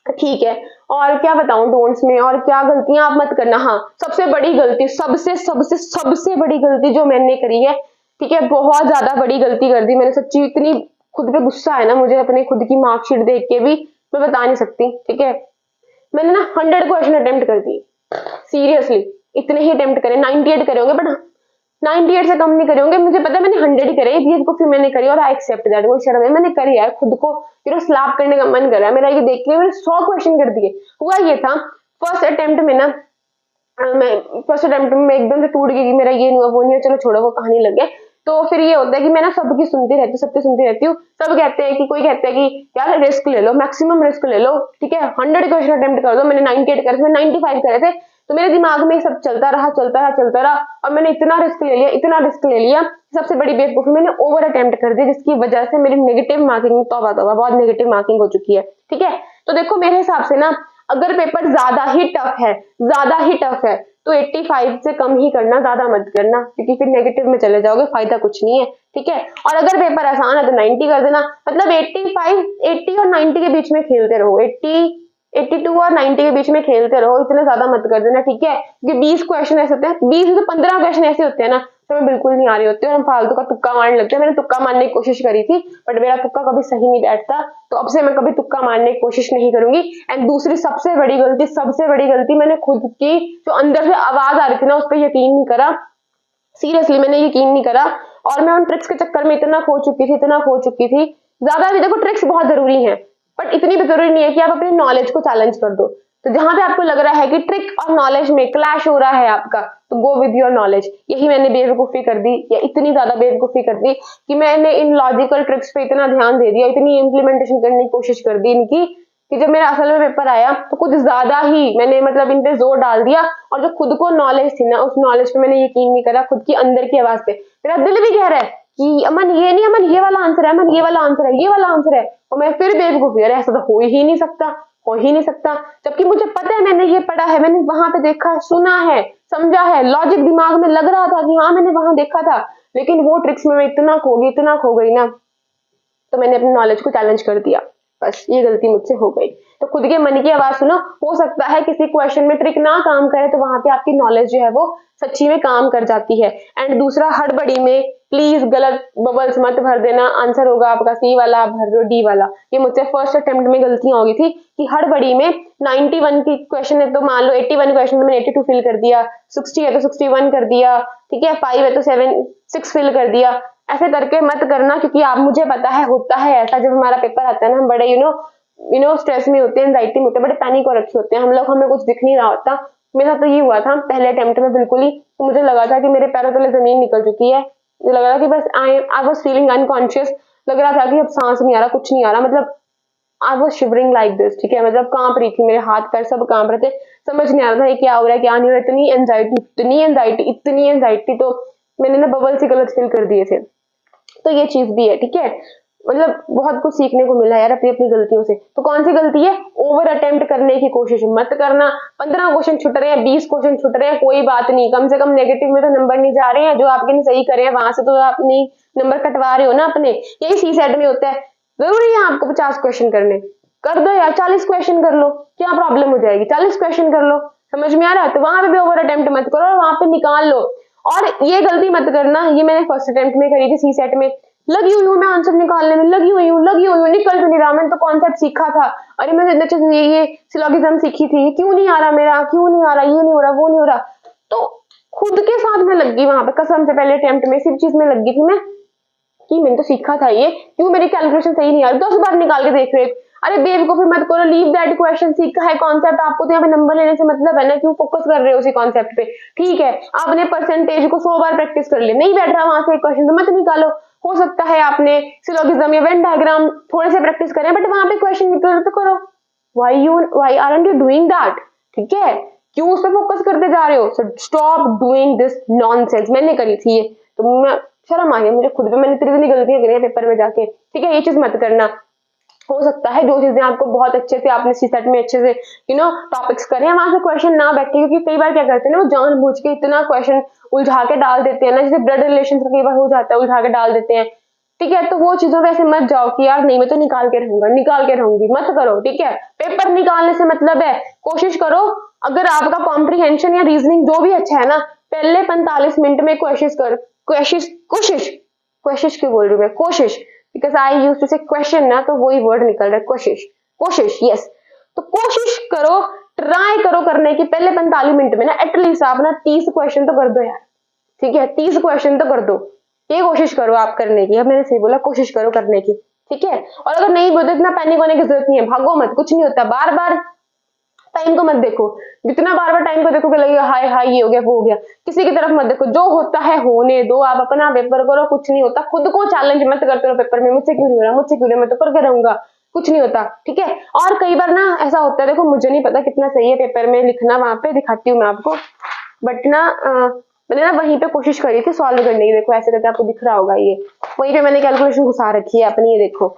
ठीक है। और क्या बताऊं डोंट्स में, और क्या गलतियां आप मत करना। हाँ, सबसे बड़ी गलती, सबसे सबसे सबसे बड़ी गलती जो मैंने करी है, ठीक है, बहुत ज्यादा बड़ी गलती कर दी मैंने, सच्ची इतनी खुद पे गुस्सा है ना मुझे अपने खुद की मार्कशीट देख के भी, मैं बता नहीं सकती, ठीक है। मैंने ना 100 क्वेश्चन अटेम्प्ट कर दिए, सीरियसली इतने ही अटेम्प्ट करे, 98 करे होंगे, बट 98 से कम नहीं करे होंगे, मुझे पता है मैंने 100 ही करे। ये चीज को फिर मैंने करी और आई एक्सेप्ट दैट, वो शर्म है, मैंने करी यार, खुद को स्लैप करने का मन कर रहा है मेरा ये देख के। मैंने 100 क्वेश्चन कर दिए। हुआ ये था, फर्स्ट अटेम्प्ट में ना, मैं फर्स्ट अटेम्प्ट में एकदम से टूट गई कि मेरा ये नहीं हुआ, वो नहीं हुआ, चलो छोड़ो, वो कहानी लग गया। तो फिर ये होता है कि मैं ना सबकी सुनती रहती हूँ, सबकी सुनती रहती हूँ। सब कहते हैं कि, कोई कहता है कि यार रिस्क ले लो, मैक्सिमम रिस्क ले लो, ठीक है, 100 क्वेश्चन अटेम्प्ट कर दो। मैंने 98 करे थे, 95 करे थे, तो मेरे दिमाग में सब चलता रहा और मैंने इतना रिस्क ले लिया, सबसे बड़ी बेवकूफी मैंने ओवर अटेम्प्ट कर दी, जिसकी वजह से मेरी नेगेटिव मार्किंग तौबा तौबा बहुत नेगेटिव मार्किंग हो चुकी है। ठीक है, तो देखो मेरे हिसाब से ना, अगर पेपर ज्यादा ही टफ है तो 85 से कम ही करना, ज्यादा मत करना, क्योंकि फिर नेगेटिव में चले जाओगे, फायदा कुछ नहीं है। ठीक है, और अगर पेपर आसान है तो 90 कर देना, मतलब 80 और 90 के बीच में खेलते रहो, 82 और 90 के बीच में खेलते रहो, इतना ज्यादा मत कर देना। ठीक है, क्योंकि 20 क्वेश्चन ऐसे होते हैं, 20 से 15 क्वेश्चन ऐसे होते हैं ना तो मैं बिल्कुल नहीं आ रही होती है और हम फालतू का तुक्का मारने लगते हैं। मैंने तुक्का मारने की कोशिश करी थी बट मेरा तुक्का कभी सही नहीं बैठता, तो अब से मैं कभी तुक्का मारने की कोशिश नहीं करूंगी। एंड दूसरी सबसे बड़ी गलती मैंने खुद की, जो अंदर से आवाज आ रही थी ना, उस पर यकीन नहीं करा। सीरियसली मैंने यकीन नहीं करा और मैं उन ट्रिक्स के चक्कर में इतना खो चुकी थी। ज्यादा भी देखो, ट्रिक्स बहुत जरूरी है बट इतनी भी जरूरी नहीं है कि आप अपनी नॉलेज को चैलेंज कर दो। तो जहां पे आपको लग रहा है कि ट्रिक और नॉलेज में क्लैश हो रहा है आपका, तो गो विद योर नॉलेज। यही मैंने बेवकूफी कर दी, या इतनी ज्यादा बेवकूफी कर दी कि मैंने इन लॉजिकल ट्रिक्स पे इतना ध्यान दे दिया, इतनी इंप्लीमेंटेशन करने की कोशिश कर दी इनकी, कि जब मेरा असल में पेपर आया तो कुछ ज्यादा ही मैंने मतलब इन पे जोर डाल दिया, और जो खुद को नॉलेज थी ना, उस नॉलेज पे मैंने यकीन नहीं करा, खुद की अंदर की आवाज पे। मेरा दिल भी कह रहा है कि अमन ये नहीं, अमन ये वाला आंसर है, अमन ये वाला आंसर है, ये वाला आंसर है, और मैं फिर बेवकूफी, अरे ऐसा तो हो ही नहीं सकता, जबकि मुझे पता है, मैंने ये पढ़ा है, मैंने वहां पे देखा, सुना है, समझा है, लॉजिक दिमाग में लग रहा था कि हाँ मैंने वहां देखा था, लेकिन वो ट्रिक्स में मैं इतना खो गई ना, तो मैंने अपनी नॉलेज को चैलेंज कर दिया। बस ये गलती मुझसे हो गई। तो खुद के मन की आवाज सुनो, हो सकता है किसी क्वेश्चन में ट्रिक ना काम करे तो वहां पे आपकी नॉलेज जो है वो सच्ची में काम कर जाती है। एंड दूसरा, हड़बड़ी में प्लीज गलत बबल्स मत भर देना, आंसर होगा आपका सी वाला, आप भर दो डी वाला। ये मुझसे फर्स्ट अटेम्प्ट में गलतियां हो गई थी कि हड़बड़ी में 91 की क्वेश्चन है तो मान लो 81 क्वेश्चन में मैंने 82 फिल कर दिया, 60 है तो 61 कर दिया, ठीक है, 5 है तो 6 फिल कर दिया। ऐसे करके मत करना, क्योंकि आप, मुझे पता है होता है ऐसा, जब हमारा पेपर आता है ना, हम बड़े स्ट्रेस में होते हैं, एंजाइटी में होते हैं, बड़े पैनिक हो रखे होते हैं हम लोग, हमें कुछ दिख नहीं रहा होता। मेरे साथ तो ये हुआ था पहले अटेम्प्ट में, बिल्कुल ही, तो मुझे लगा था कि मेरे पैरों तले जमीन निकल चुकी है, मुझे लग रहा था कि बस आई वाज फीलिंग अनकॉन्शियस, लग रहा था कि अब सांस नहीं आ रहा, कुछ नहीं आ रहा, मतलब I was shivering like this. ठीक है, मतलब कांप रही थी, मेरे हाथ पैर सब कांप रहे थे, समझ नहीं आ रहा था ये क्या हो रहा है क्या नहीं हो रहा है, इतनी एंजाइटी, तो मैंने ना बबल से गलत फिल कर दिए थे। तो ये चीज भी है। ठीक है, मतलब बहुत कुछ सीखने को मिला यार अपनी अपनी गलतियों से। तो कौन सी गलती है? ओवर अटेम्प्ट करने की कोशिश मत करना। 15 क्वेश्चन छुट रहे हैं, 20 क्वेश्चन छुट रहे हैं, कोई बात नहीं, कम से कम नेगेटिव में तो नंबर नहीं जा रहे हैं, जो आपके नहीं सही करे हैं वहां से तो आप नहीं नंबर कटवा रहे हो ना अपने। यही सी सेट में होता है, जरूरी है आपको 50 क्वेश्चन करने, कर दो यार, 40 क्वेश्चन कर लो, क्या प्रॉब्लम हो जाएगी, 40 क्वेश्चन कर लो, समझ में आ रहा है? तो वहां पे भी ओवर अटेम्प्ट मत करो और वहां पे निकाल लो। और ये गलती मत करना, ये मैंने फर्स्ट अटेम्प्ट में करी थी सी सेट में, लगी हुई हूँ मैं आंसर निकालने में, लगी हुई हूँ, निकल तो नहीं रहा, मैंने तो कॉन्सेप्ट सीखा था, अरे मैंने इतने अच्छे से ये सिलोगिज्म सीखी थी, क्यों नहीं आ रहा मेरा, क्यों नहीं आ रहा, ये नहीं हो रहा, वो नहीं हो रहा। तो खुद के साथ में लग गई वहां पे, कसम से पहले अटेम्प्ट में सिर्फ चीज में लग गई थी मैं कि मैंने तो सीखा था ये, क्यों मेरी कैलकुलेशन सही नहीं आ रही, 10 बार निकाल के देख रहे। अरे बेवकूफी मत करो, लीव दैट क्वेश्चन, सीखा है कॉन्सेप्ट, आपको तो यहाँ पे नंबर लेने से मतलब है ना, क्यों फोकस कर रहे हो उसी कॉन्सेप्ट पे। ठीक है, आपने परसेंटेज को 100 बार प्रैक्टिस कर लिया, नहीं बैठ रहा वहां से एक क्वेश्चन तो मत निकालो। हो सकता है आपने सिलोगिज्म या वेन डायग्राम थोड़े से प्रैक्टिस करें, बट वहां पे क्वेश्चन निकल तो करो। Why aren't you doing that? ठीक है, क्यों उस पर फोकस करते जा रहे हो? So stop doing this nonsense. मैंने करी थी ये, तो मैं शर्म आ गई मुझे खुद पे, मैंने इतनी गलतियां करी है पेपर में जाके। ठीक है, ये चीज मत करना। हो सकता है जो चीजें आपको बहुत अच्छे से आपने सी सेट में अच्छे से टॉपिक्स करे हैं, वहां से क्वेश्चन ना बैठे, क्योंकि कई बार क्या करते हैं ना, वो जानबूझ के इतना क्वेश्चन उलझा के डाल देते हैं ना, जैसे ब्लड रिलेशन का कई बार हो जाता है, उलझा के डाल देते हैं। ठीक है, तो वो चीजों पे ऐसे मत जाओ कि यार नहीं मैं तो निकाल के रहूंगी, मत करो। ठीक है, पेपर निकालने से मतलब है, कोशिश करो, अगर आपका कॉम्प्रीहेंशन या रीजनिंग जो भी अच्छा है ना, पहले 45 मिनट में कोशिश क्यों बोल रही हूँ मैं, कोशिश, बिकॉज आई यूज टू से क्वेश्चन ना, तो वही वर्ड निकल रहा है, कोशिश, यस। तो कोशिश करो, ट्राई करो करने की, पहले 45 मिनट में ना एटलीस्ट आप ना 30 क्वेश्चन तो कर दो यार। ठीक है, 30 क्वेश्चन तो कर दो, ये कोशिश करो आप करने की। अब मैंने सही बोला, कोशिश करो करने की। ठीक है, और अगर नहीं बोलते, इतना पैनिक होने की जरूरत नहीं है, भागो मत, कुछ नहीं होता, बार बार टाइम को मत देखो, जितना बार बार टाइम को देखोगे लगेगा हाय हाय ये हो गया वो हो गया, किसी की तरफ मत देखो, जो होता है होने दो, आप अपना पेपर करो, कुछ नहीं होता। खुद को चैलेंज मत करते रहो पेपर में, मुझसे क्यों नहीं हो रहा, मैं तो करके रहूंगा, कुछ नहीं होता, ठीक है। और कई बार ना ऐसा होता है, देखो मुझे नहीं पता कितना सही है पेपर में लिखना, वहां पे दिखाती हूँ मैं आपको, बट ना मैंने ना वहीं पे कोशिश करी थी सॉल्व करने की। देखो ऐसे करके आपको दिख रहा होगा, ये वहीं पे मैंने कैलकुलेशन घुसा रखी है अपनी, ये देखो।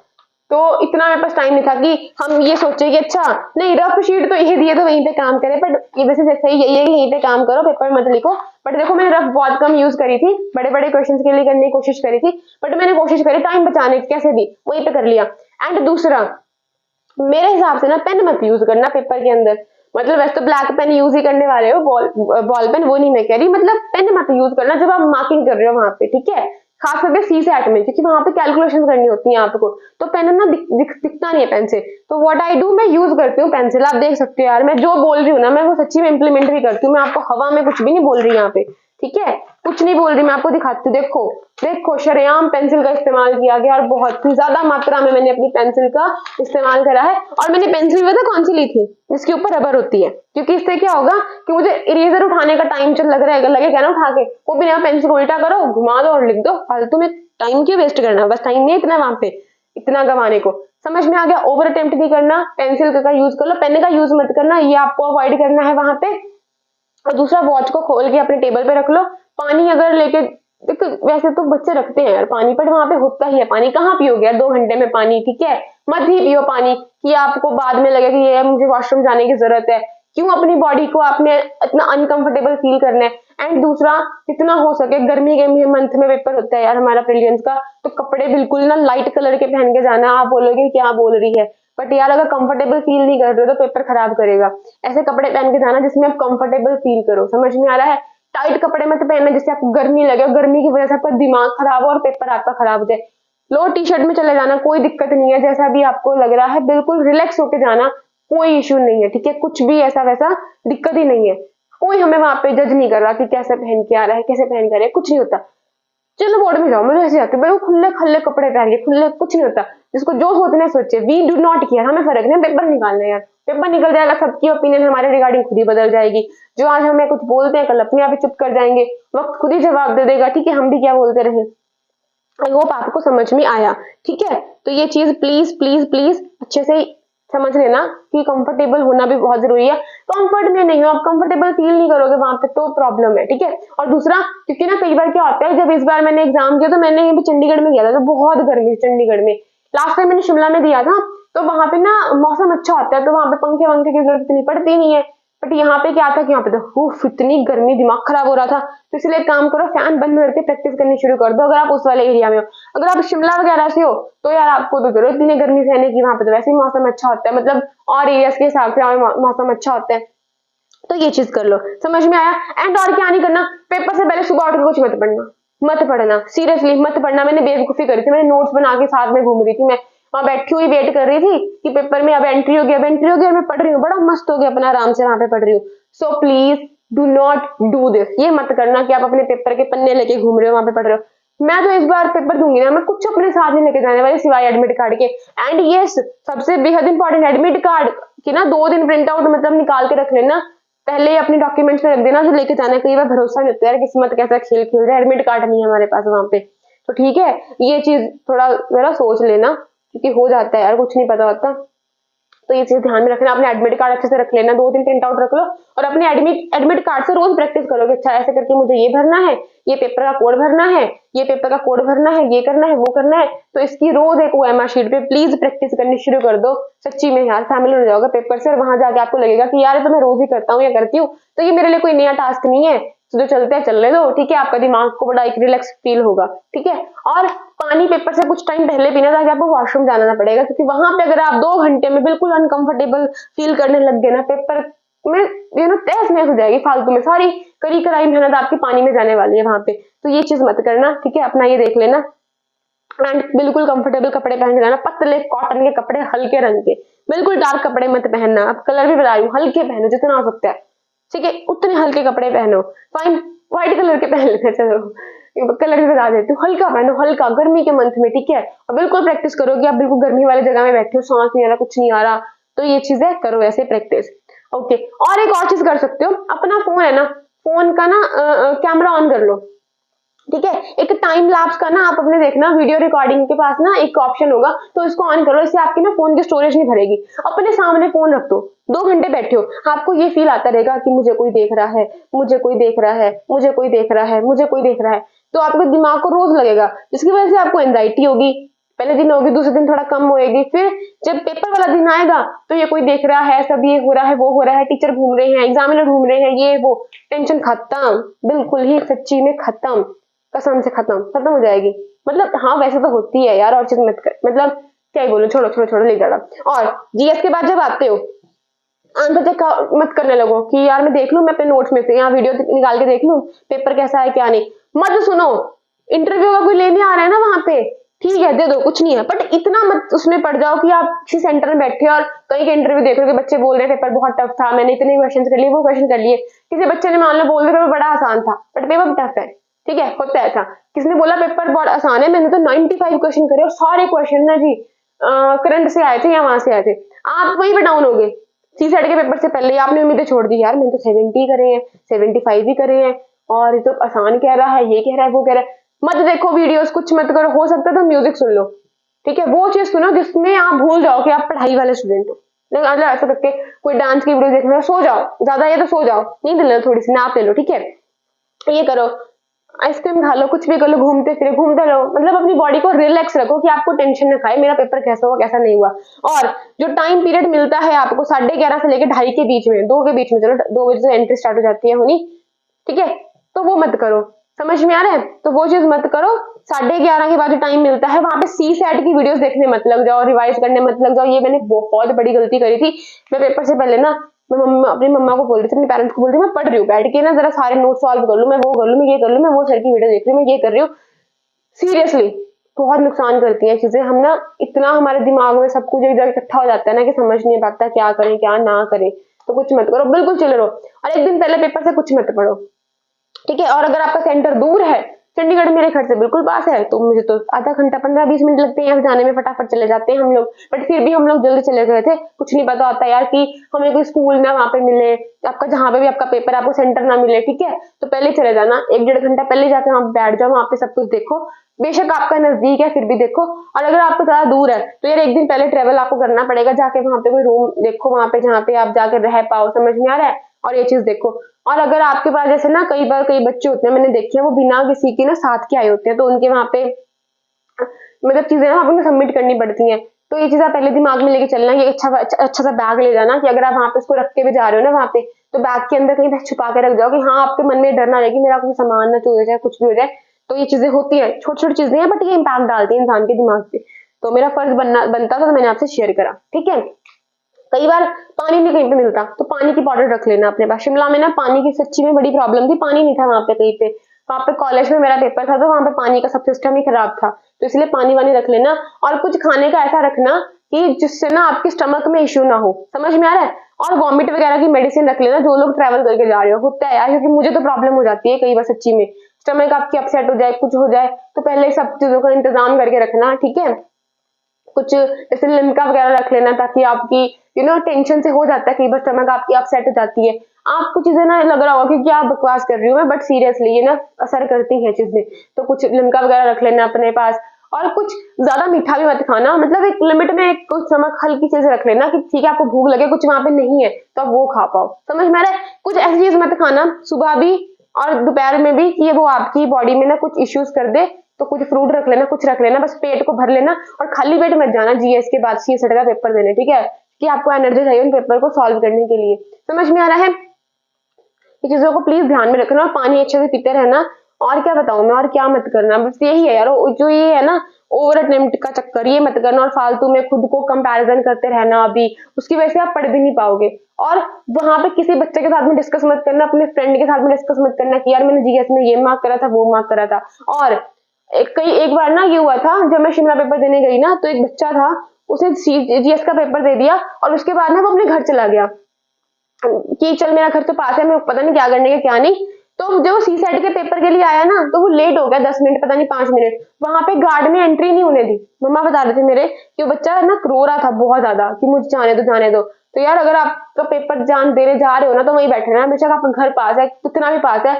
तो इतना मेरे पास टाइम नहीं था कि हम ये सोचे कि अच्छा नहीं रफ शीट तो ये दिए तो वहीं पे काम करें, बट ये वैसे सही यही है कि यहीं पे काम करो, पेपर मत लिखो। बट देखो मैंने रफ बहुत कम यूज करी थी, बड़े बड़े क्वेश्चंस के लिए करने की कोशिश करी थी, बट मैंने कोशिश करी टाइम बचाने की, कैसे भी वहीं पे कर लिया। एंड दूसरा, मेरे हिसाब से ना पेन मत यूज करना पेपर के अंदर। मतलब वैसे तो ब्लैक पेन यूज ही करने वाले हो, बॉल पेन वो नहीं मैं कह रही, मतलब पेन मत यूज करना जब आप मार्किंग कर रहे हो वहां पे, ठीक है। खास करके सी सेट में, क्योंकि वहां पे कैलकुलेशन करनी होती है आपको, तो पेन ना दिखता नहीं है पेन से। तो व्हाट आई डू, मैं यूज करती हूँ पेंसिल। आप देख सकते हो यार, मैं जो बोल रही हूँ ना मैं वो सच्ची में इंप्लीमेंट भी करती हूँ। मैं आपको हवा में कुछ भी नहीं बोल रही यहाँ पे, ठीक है, कुछ नहीं बोल रही, मैं आपको दिखाती हूँ। देखो देखो शरेआम पेंसिल का इस्तेमाल किया गया, और बहुत ही ज्यादा मात्रा में मैंने अपनी पेंसिल का इस्तेमाल करा है। और मैंने पेंसिल पता कौन सी ली थी, जिसके ऊपर रबर होती है, क्योंकि इससे क्या होगा कि मुझे इरेजर उठाने का टाइम चल लगेगा ना उठा के, वो बिना पेंसिल को उल्टा करो, घुमा दो और लिख दो। फालतू में टाइम क्यों वेस्ट करना, बस टाइम नहीं इतना वहां पे इतना गंवाने को। समझ में आ गया, ओवर अटेम्प्ट नहीं करना, पेंसिल का यूज कर लो, पेन का यूज मत करना, ये आपको अवॉइड करना है वहां पे। और दूसरा, वॉच को खोल के अपने टेबल पे रख लो। पानी अगर लेके, देखो वैसे तो बच्चे रखते हैं यार पानी, पर वहां पे होता ही है पानी, कहाँ पियोगे यार 2 घंटे में पानी, ठीक है। मत ही पियो पानी कि आपको बाद में लगे कि ये मुझे वॉशरूम जाने की जरूरत है। क्यों अपनी बॉडी को आपने इतना अनकंफर्टेबल फील करना है। एंड दूसरा, जितना हो सके, गर्मी के मंथ में पेपर होता है यार हमारा प्रीलिम्स का, तो कपड़े बिल्कुल ना लाइट कलर के पहन के जाना। आप बोलोगे क्या बोल रही है, बट यार अगर कंफर्टेबल फील नहीं कर रहे हो तो पेपर खराब करेगा। ऐसे कपड़े पहन के जाना जिसमें आप कंफर्टेबल फील करो, समझ में आ रहा है। टाइट कपड़े मत पहनना जिससे आपको गर्मी लगे, और गर्मी की वजह से आपका दिमाग खराब हो और पेपर आपका खराब हो जाए। लो टी शर्ट में चले जाना, कोई दिक्कत नहीं है, जैसा भी आपको लग रहा है बिल्कुल रिलैक्स होके जाना, कोई इश्यू नहीं है, ठीक है। कुछ भी ऐसा वैसा दिक्कत ही नहीं है, कोई हमें वहां पे जज नहीं कर रहा कि कैसे पहन के आ रहा है, कैसे पहन कर रहा है, कुछ नहीं होता। चलो बोर्ड में जाओ, मैं ऐसे जाती हूँ खुले खल्ले कपड़े पहन के, खुले, कुछ नहीं होता। जिसको जो सोचना है सोचे, वी डू नॉट केयर, हमें फर्क नहीं, पेपर निकालना है यार। पेपर निकल जाएगा, सबकी ओपिनियन हमारे रिगार्डिंग खुद ही बदल जाएगी। जो आज हमें कुछ बोलते हैं कल अपने आप ही चुप कर जाएंगे, वक्त खुद ही जवाब दे देगा, ठीक है, हम भी क्या बोलते रहे। आई होप आपको समझ में आया, ठीक है। तो ये चीज प्लीज प्लीज प्लीज अच्छे से समझ लेना कि कंफर्टेबल होना भी बहुत जरूरी है। कंफर्ट में नहीं हो आप, कंफर्टेबल फील नहीं करोगे वहां पे तो प्रॉब्लम है, ठीक है। और दूसरा, क्योंकि ना कई बार क्या होता है, जब इस बार मैंने एग्जाम दिया तो मैंने यहाँ पे चंडीगढ़ में किया था, तो बहुत गर्मी थी चंडीगढ़ में। लास्ट टाइम मैंने शिमला में दिया था, तो वहां पे ना मौसम अच्छा होता है, तो वहां पे पंखे वंखे की जरूरत इतनी पड़ती नहीं है। बट यहाँ पे क्या था कि यहाँ पे तो इतनी गर्मी, दिमाग खराब हो रहा था। तो इसलिए एक काम करो, फैन बंद करके प्रैक्टिस करनी शुरू कर दो, अगर आप उस वाले एरिया में हो। अगर आप शिमला वगैरह से हो तो यार आपको तो जरूरत नहीं है गर्मी सहने की, वहां पे तो वैसे ही मौसम अच्छा होता है, मतलब और एरियाज के हिसाब से और मौसम अच्छा होता है। तो ये चीज कर लो, समझ में आया। एंड और क्या नहीं करना, पेपर से पहले सुबह उठ के कुछ मत पढ़ना, सीरियसली मत पढ़ना। मैंने बेवकूफी करी थी, मैंने नोट्स बना के साथ में घूम रही थी, मैं वहां बैठी हुई वेट कर रही थी कि पेपर में अब एंट्री होगी, अब एंट्री होगी, और मैं पढ़ रही हूँ बड़ा मस्त हो गया अपना, आराम से वहां पे पढ़ रही हूँ। So please do not do this, ये मत करना कि आप अपने पेपर के पन्ने लेके घूम रहे हो वहां पे पढ़ रहे हो। मैं तो इस बार पेपर दूंगी ना, मैं कुछ अपने साथ नहीं लेके जाने वाली सिवाय एडमिट कार्ड के। एंड यस, सबसे बेहद इंपॉर्टेंट, एडमिट कार्ड की ना 2 दिन प्रिंट आउट मतलब निकाल के रख लेना, पहले अपने डॉक्यूमेंट्स में रख देना जो लेके जाना है। कई बार भरोसा नहीं होता है, किस्मत कैसा खेल खेल जाए, एडमिट कार्ड नहीं है हमारे पास वहां पे, तो ठीक है। ये चीज थोड़ा जरा सोच लेना, क्योंकि हो जाता है यार, कुछ नहीं पता होता। तो ये चीज ध्यान में रखना, अपने एडमिट कार्ड अच्छे से रख लेना, 2 दिन प्रिंट आउट रख लो, और अपने एडमिट कार्ड से रोज प्रैक्टिस करोगे। अच्छा ऐसे करके मुझे ये भरना है, ये पेपर का कोड भरना है, ये पेपर का कोड भरना है, ये करना है, वो करना है। तो इसकी रोज एक OMR शीट पे प्लीज प्रैक्टिस करनी शुरू कर दो। सच्ची में यार फैमिली हो जाओगे पेपर से, और वहां जाके आपको लगेगा कि यार तो मैं रोज ही करता हूँ या करती हूँ, तो ये मेरे लिए कोई नया टास्क नहीं है, तो जो चलते हैं चलने दो, ठीक है। आपका दिमाग को बड़ा एक रिलैक्स फील होगा, ठीक है। और पानी पेपर से कुछ टाइम पहले पीना, ताकि आपको वॉशरूम जाना ना पड़ेगा, क्योंकि वहां पे अगर आप 2 घंटे में बिल्कुल अनकंफर्टेबल फील करने लग गए ना, पेपर में तहस नहस हो जाएगी, फालतू में सारी करी कराई मेहनत आपकी पानी में जाने वाली है वहां पे। तो ये चीज मत करना, ठीक है, अपना ये देख लेना। एंड बिल्कुल कंफर्टेबल कपड़े पहन के जाना, पतले कॉटन के कपड़े, हल्के रंग के, बिल्कुल डार्क कपड़े मत पहनना। अब कलर भी बता रही हूँ, हल्के पहनो जितना हो सकता है, ठीक है, उतने हल्के कपड़े पहनो। फाइन, व्हाइट कलर के पहन लेते, चलो कलर भी बता देती हूँ, हल्का पहनो, हल्का, गर्मी के मंथ में, ठीक है। और बिल्कुल प्रैक्टिस करो कि आप बिल्कुल गर्मी वाली जगह में बैठे हो, सांस नहीं आ रहा, कुछ नहीं आ रहा, तो ये चीजें करो ऐसे प्रैक्टिस, ओके। और एक और चीज कर सकते हो, अपना फोन है ना, फोन का ना कैमरा ऑन कर लो, ठीक है। एक टाइम लैप्स का ना आप अपने देखना वीडियो रिकॉर्डिंग के पास ना एक ऑप्शन होगा, तो इसको ऑन करो, इससे आपकी ना फोन की स्टोरेज नहीं भरेगी। अपने सामने फोन रख दो, 2 घंटे बैठे हो, आपको ये फील आता रहेगा कि मुझे कोई देख रहा है, मुझे कोई देख रहा है, मुझे कोई देख रहा है, मुझे कोई देख रहा है। तो आपके दिमाग को रोज लगेगा, जिसकी वजह से आपको एंजाइटी होगी, पहले दिन होगी, दूसरे दिन थोड़ा कम होएगी, फिर जब पेपर वाला दिन आएगा तो ये कोई देख रहा है, सब ये हो रहा है, वो हो रहा है, टीचर घूम रहे हैं, एग्जामिनर घूम रहे हैं, ये वो, टेंशन खत्म, बिल्कुल ही सच्ची में खत्म, कसम से खत्म हो जाएगी। मतलब हाँ वैसे तो होती है यार, और चीज मत कर, मतलब क्या ही बोलूं, छोड़ो छोड़ो छोड़ो, ले जाना। और जीएस के बाद जब आते हो, आंसर चेक मत करने लगो कि यार मैं देख लूं, मैं अपने नोट्स में से यहाँ वीडियो निकाल के देख लूं पेपर कैसा है क्या नहीं, मत सुनो। इंटरव्यू का कोई लेने आ रहा है ना वहां पे, ठीक है दे दो, कुछ नहीं है, बट इतना मत उसमें पड़ जाओ कि आप किसी सेंटर में बैठे और कहीं के इंटरव्यू देख रहे हो कि बच्चे बोल रहे हैं पेपर बहुत टफ था, मैंने इतने क्वेश्चन कर लिए, वो क्वेश्चन कर लिए, किसी बच्चे ने मान लो बोल दिया पेपर बड़ा आसान था, बट पेपर टफ है, ठीक है, होता है ऐसा। किसने बोला पेपर बहुत आसान है, मैंने तो 95 क्वेश्चन करे और सारे क्वेश्चन ना जी करंट से आए थे या वहां से आए थे, आप वहीं पे डाउन हो गए। सीसेट के पेपर से पहले ही आपने उम्मीदें छोड़ दी, यार मैंने तो 70 करे हैं, 75 ही करे हैं, और ये तो आसान कह रहा है, ये कह रहा है, वो कह रहा है। मत देखो वीडियोस, कुछ मत करो, हो सकता है तो म्यूजिक सुन लो, ठीक है, वो चीज सुनो जिसमें आप भूल जाओ कि आप पढ़ाई वाले स्टूडेंट हो। नहीं मतलब ऐसा करके कोई डांस की वीडियो देख लो, सो जाओ, ज्यादा ये तो सो जाओ, नींद ले लो, थोड़ी सी नाप ले लो, ठीक है, ये करो, आइसक्रीम खा लो, कुछ भी कर लो, घूमते रहो, मतलब अपनी बॉडी को रिलैक्स रखो कि आपको टेंशन न खाए मेरा पेपर कैसा हुआ कैसा नहीं हुआ। और जो टाइम पीरियड मिलता है आपको 11:30 से लेकर 2:30 के बीच में, 2 के बीच में, चलो 2 बजे से एंट्री स्टार्ट हो जाती है होनी, ठीक है, तो वो मत करो, समझ में आ रहा है, तो वो चीज मत करो। 11:30 के बाद जो टाइम मिलता है वहां पे सी सेट की वीडियोस देखने मत लग जाओ, रिवाइज करने मत लग जाओ, ये मैंने बहुत बड़ी गलती करी थी। मैं पेपर से पहले ना मैं अपनी मम्मा को बोल रही थी, अपने पेरेंट्स को बोल रही थी मैं पढ़ रही हूँ बैठ के ना, जरा सारे नोट सॉल्व कर लूँ, मैं वो कर लूँ, मैं ये कर लूँ, मैं वो सर की वीडियो देख रही हूँ, मैं ये कर रही हूँ। सीरियसली बहुत नुकसान करती है चीजें, हम ना इतना हमारे दिमाग में सब कुछ एक जगह इकट्ठा हो जाता है ना कि समझ नहीं पाता क्या करें क्या ना करें। तो कुछ मत करो, बिल्कुल चिल रहो, और एक दिन पहले पेपर से कुछ मत पढ़ो, ठीक है। और अगर आपका सेंटर दूर है, चंडीगढ़ मेरे घर से बिल्कुल पास है, तो मुझे तो आधा घंटा 15-20 मिनट लगते हैं यहाँ जाने में, फटाफट चले जाते हैं हम लोग, बट फिर भी हम लोग जल्दी चले गए थे। कुछ नहीं पता होता यार कि हमें कोई स्कूल ना वहां पे मिले, आपका जहां पे भी आपका पेपर आपको सेंटर ना मिले, ठीक है, तो पहले चले जाना, 1-1.5 घंटा पहले जाके वहां पे बैठ जाओ, वहां पे सब कुछ देखो, बेशक आपका नजदीक है फिर भी देखो। और अगर आपको ज्यादा दूर है तो यार एक दिन पहले ट्रेवल आपको करना पड़ेगा, जाके वहां पे कोई रूम देखो वहां पे जहाँ पे आप जाके रह पाओ, समझ में आ रहा है, और ये चीज देखो। और अगर आपके पास जैसे ना कई बार कई बच्चे होते हैं, मैंने देखे हैं वो बिना किसी के ना साथ के आए होते हैं, तो उनके वहां पे मतलब चीजें ना वहां पे सबमिट करनी पड़ती हैं, तो ये चीज आप पहले दिमाग में लेके चलना, ये अच्छा सा बैग ले जाना कि अगर आप वहां पे उसको रख के भी जा रहे हो ना वहां पे, तो बैग के अंदर कहीं छुपा के रख जाओ कि हाँ आपके मन में डर ना रहे कि मेरा कोई सामान ना चोरी हो जाए, कुछ भी हो जाए। तो ये चीजें होती है, छोटी छोटी चीजें हैं, बट ये इम्पैक्ट डालती है इंसान के दिमाग पे। तो मेरा फर्ज बनता था, तो मैंने आपसे शेयर करा, ठीक है। कई बार पानी नहीं कहीं पे मिलता, तो पानी की बॉटल रख लेना अपने पास। शिमला में ना पानी की सच्ची में बड़ी प्रॉब्लम थी, पानी नहीं था वहां पे कहीं पे, वहां पे कॉलेज में मेरा पेपर था तो वहां पे पानी का सब सिस्टम ही खराब था, तो इसलिए पानी वानी रख लेना। और कुछ खाने का ऐसा रखना कि जिससे ना आपके स्टमक में इश्यू ना हो, समझ में आ रहा है। और वॉमिट वगैरह की मेडिसिन रख लेना, जो लोग ट्रैवल करके जा रहे हो, होता है यार, क्योंकि मुझे तो प्रॉब्लम हो जाती है कई बार सच्ची में, स्टमक आपकी अपसेट हो जाए, कुछ हो जाए, तो पहले सब चीजों का इंतजाम करके रखना, ठीक है। कुछ जैसे लिम्का वगैरह रख लेना, ताकि आपकी टेंशन से हो जाता है कई बार स्टमक आपकी अपसेट हो जाती है। आपको चीजें ना लग रहा होगा कि क्या बकवास कर रही हूँ मैं, बट सीरियसली ये ना असर करती है चीजें, तो कुछ लिम्का वगैरह रख लेना अपने पास। और कुछ ज्यादा मीठा भी मत खाना, मतलब एक लिमिट में एक कुछ नमक हल्की चीज रख लेना कि ठीक है आपको भूख लगे, कुछ वहां पे नहीं है तो आप वो खा पाओ, समझ में आ रहा है। कुछ ऐसी चीज मत खाना सुबह भी और दोपहर में भी कि ये वो आपकी बॉडी में ना कुछ इश्यूज कर दे, तो कुछ फ्रूट रख लेना, कुछ रख लेना, बस पेट को भर लेना। और खाली पेट मत जाना जीएस के बाद सीएसएट का पेपर देने, ठीक है, कि आपको एनर्जी चाहिए उन पेपर को सॉल्व करने के लिए, समझ में आ रहा है। ये चीजों को प्लीज ध्यान में रखना, और पानी अच्छे से पीते रहना। और क्या बताऊं मैं, और क्या मत करना, बस यही है यार, जो ये है ना ओवर अटेम्प्ट का चक्कर, ये मत करना, और फालतू में खुद को कंपैरिजन करते रहना, अभी उसकी वजह से आप पढ़ भी नहीं पाओगे। और वहां पे किसी बच्चे के साथ में डिस्कस मत करना, अपने फ्रेंड के साथ में डिस्कस मत करना कि यार मैंने जीएस में ये मार्क करा था, वो मार्क करा था। और एक बार ना ये हुआ था, जब मैं शिमला पेपर देने गई ना, तो एक बच्चा था, उसने जीएस का पेपर दे दिया और उसके बाद ना वो अपने घर चला गया कि चल मेरा घर तो पास है, मैं पता नहीं क्या करने का क्या नहीं। तो जब वो सी सेट के पेपर के लिए आया ना, तो वो लेट हो गया 10 मिनट, पता नहीं 5 मिनट, वहां पे गार्ड ने एंट्री नहीं होने दी। मम्मा बता रहे थे मेरे कि वो बच्चा ना रो रहा था बहुत ज्यादा कि मुझे जाने दो जाने दो। तो यार अगर आपका पेपर जान देने जा रहे हो ना, तो वहीं बैठे रहना, बेशक आपका घर पास है, कितना भी पास है,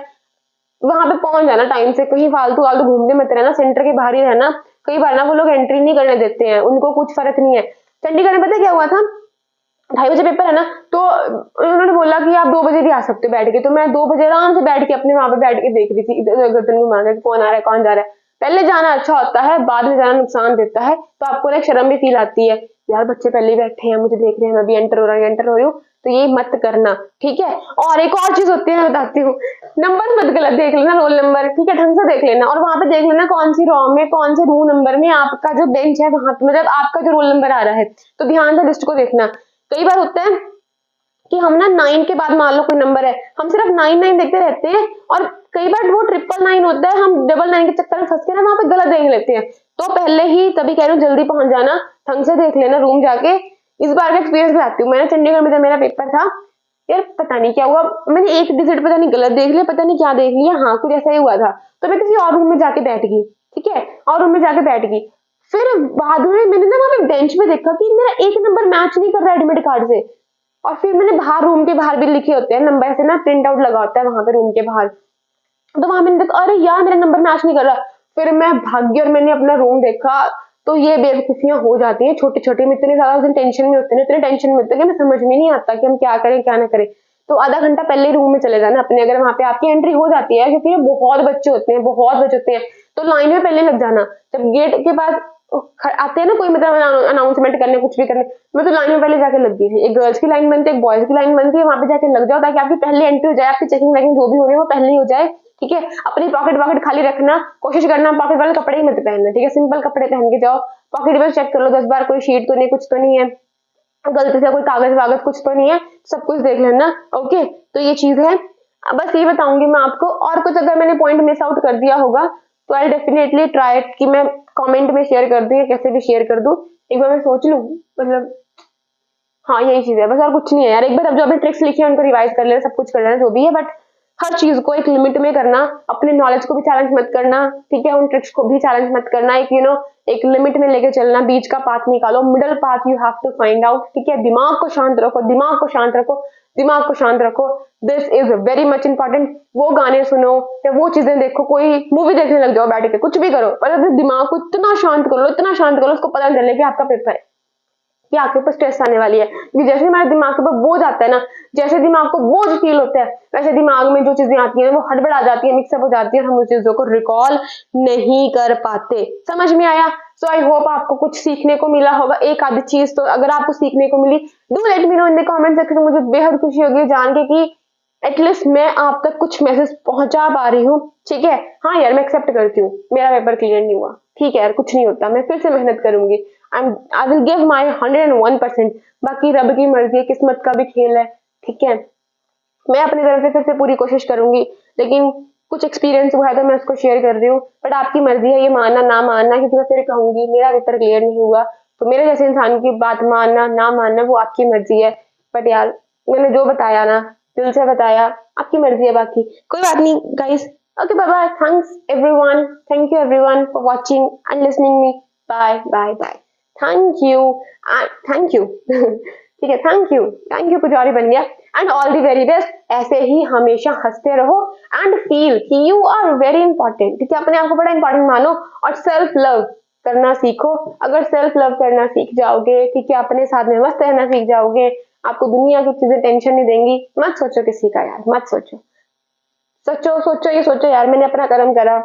वहां पे पहुंच जाना टाइम से, कहीं फालतू फालतू घूमने मत रहना, सेंटर के बाहर ही रहना। कई बार ना वो लोग एंट्री नहीं करने देते हैं, उनको कुछ फर्क नहीं है। चंडीगढ़ में पता है क्या हुआ था, 2:30 बजे पेपर है ना, तो उन्होंने बोला कि आप 2 बजे भी आ सकते हो बैठ के, तो मैं 2 बजे आराम से बैठ के अपने वहां पे बैठ के देख रही थी, इधर गर्दन घुमा के कौन आ रहा है कौन जा रहा है। पहले जाना अच्छा होता है, बाद में जाना नुकसान देता है, तो आपको ना एक शर्म भी फील आती है, यार बच्चे पहले ही बैठे हैं, मुझे देख रहे हैं, मैं भी एंटर हो रहा हूँ एंटर हो रही हूँ, तो ये मत करना, ठीक है। और एक और चीज होती है, मैं बताती हूँ, नंबर मत गलत देख लेना, रोल नंबर ठीक है ढंग से देख लेना, और वहां पे देख लेना कौन सी रॉ में कौन से रूम नंबर में आपका जो बेंच है वहां पे, मतलब आपका जो रोल नंबर आ रहा है, तो ध्यान से लिस्ट को देखना। कई बार होता है कि हम ना 9 के बाद मान लो कोई नंबर है, हम सिर्फ 9 देखते रहते हैं, और कई बार वो 999 होता है, हम 99 के चक्कर में फंस के ना वहां पे गलत देख लेते हैं। तो पहले ही, तभी कह रही हूँ जल्दी पहुंच जाना, ढंग से देख लेना रूम जाके। इस बार का एक्सपीरियंस बताती हूँ, मैंने चंडीगढ़ में जब मेरा पेपर था, यार पता नहीं क्या हुआ, मैंने एक डिजिट पता नहीं गलत देख लिया, पता नहीं क्या देख लिया, हाँ कुछ ऐसा ही हुआ था, तो मैं किसी और रूम में जाके बैठ गई, ठीक है, और रूम में जाके बैठ गई। फिर बाद में मैंने ना वहां पे बेंच में देखा कि मेरा एक नंबर मैच नहीं कर रहा एडमिट कार्ड से, और फिर मैंने बाहर, रूम के बाहर भी लिखे होते हैं नंबर, ऐसे ना प्रिंट आउट लगा होता है वहां पे रूम के बाहर, तो वहां मैंने देखा अरे यार मेरा नंबर मैच नहीं कर रहा। फिर मैं भागी और मैंने अपना रूम देखा, तो ये बेवकूफियां हो जाती हैं छोटी छोटी में, इतने ज्यादा टेंशन में होते हैं, इतने टेंशन में होते हैं कि हमें समझ में नहीं आता कि हम क्या करें क्या ना करें। तो आधा घंटा पहले रूम में चले जाना अपने, अगर वहां पे आपकी एंट्री हो जाती है, क्योंकि बहुत बच्चे होते हैं, बहुत बच्चे होते हैं, तो लाइन में पहले लग जाना। जब गेट के पास आते हैं ना कोई, मतलब अनाउंसमेंट करने कुछ भी करने, मैं तो लाइन में पहले जाके लग गई थी, एक गर्ल्स की लाइन बनती है एक बॉयज की लाइन बनती है, वहां पे जाके लग जाओ ताकि आपकी पहले एंट्री हो जाए, आपकी चेकिंग वैकिंग जो भी होनी है वो पहले ही हो जाए, ठीक है। अपनी पॉकेट वॉकेट खाली रखना, कोशिश करना पॉकेट वाले कपड़े ही मत पहनना, ठीक है, सिंपल कपड़े पहन के जाओ। पॉकेट में चेक कर लो 10 बार, कोई शीट तो नहीं, कुछ तो नहीं है, गलती से कोई कागज वागज कुछ तो नहीं है, सब कुछ देख लेना, ओके। तो ये चीज है, बस ये बताऊंगी मैं आपको, और कुछ अगर मैंने पॉइंट मिस आउट कर दिया होगा तो आई डेफिनेटली ट्राई कि मैं कमेंट में शेयर कर दूं या कैसे भी शेयर कर दूं, एक बार मैं सोच लूं, मतलब हाँ यही चीज है बस, और कुछ नहीं है यार। एक बार अब जो आपने ट्रिक्स लिखी है उनको रिवाइज कर लेना, सब कुछ कर लेना जो भी है, बट हर चीज को एक लिमिट में करना, अपने नॉलेज को भी चैलेंज मत करना, ठीक है, उन ट्रिक्स को भी चैलेंज मत करना, एक एक लिमिट में लेके चलना, बीच का पाथ निकालो, middle path you have to find out, ठीक है। दिमाग को शांत रखो, दिमाग को शांत रखो, दिमाग को शांत रखो, this is very much important. वो गाने सुनो या वो चीजें देखो, कोई मूवी देखने लग जाओ बैठ के, कुछ भी करो, पर अपने दिमाग को इतना शांत कर लो, इतना शांत करो, उसको पता चले कि आपका पेपर है कि आपके ऊपर स्ट्रेस आने वाली है। क्योंकि जैसे हमारे दिमाग के ऊपर बोझ आता है ना, जैसे दिमाग को बोझ फील होता है, वैसे दिमाग में जो चीजें आती हैं वो हड़बड़ आ जाती है, मिक्सअप हो जाती है, हम उस चीजों को रिकॉल नहीं कर पाते। समझ में आया? सो आई होप आपको कुछ सीखने को मिला होगा, एक आधी चीज तो अगर आपको सीखने को मिली, do let me know in the comment section. मुझे बेहद खुशी होगी जान के कि एटलीस्ट मैं आप तक कुछ मैसेज पहुंचा पा रही हूँ, ठीक है। हाँ यार मैं एक्सेप्ट करती हूँ मेरा पेपर क्लियर नहीं हुआ, ठीक है यार, कुछ नहीं होता, मैं फिर से मेहनत करूंगी, आई विल गिव माई 101%। बाकी रब की मर्जी है, किस्मत का भी खेल है, ठीक है। मैं अपनी तरफ से फिर से पूरी कोशिश करूंगी, लेकिन कुछ एक्सपीरियंस हुआ है तो मैं उसको शेयर कर रही हूँ, बट आपकी मर्जी है ये मानना ना मानना, क्योंकि मैं फिर कहूंगी मेरा पेपर क्लियर नहीं हुआ, तो मेरे जैसे इंसान की बात मानना ना मानना वो आपकी मर्जी है। बट यार मैंने जो बताया ना, दिल से बताया, आपकी मर्जी है, बाकी कोई बात नहीं guys. Okay bye bye, thanks everyone, thank you everyone for watching and listening me, bye bye bye, thank you, thank you ठीक है, थैंक यू पुजारी बन गया, and all the very best. ऐसे ही हमेशा हंसते रहो एंड फील कि यू आर वेरी इंपॉर्टेंट, ठीक है, अपने आप को बड़ा इंपॉर्टेंट मानो और सेल्फ लव करना सीखो। अगर सेल्फ लव करना सीख जाओगे, ठीक है, अपने साथ में मस्त रहना सीख जाओगे, आपको दुनिया की चीजें टेंशन नहीं देंगी। मत सोचो किसी का यार, मत सोचो, सोचो ये सोचो यार मैंने अपना कर्म करा,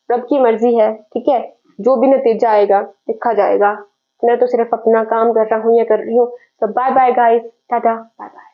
रब की मर्जी है, ठीक है, जो भी नतीजा आएगा देखा जाएगा, मैं तो सिर्फ अपना काम कर रहा हूँ या कर रही हूँ। तो bye bye guys, tata, bye bye.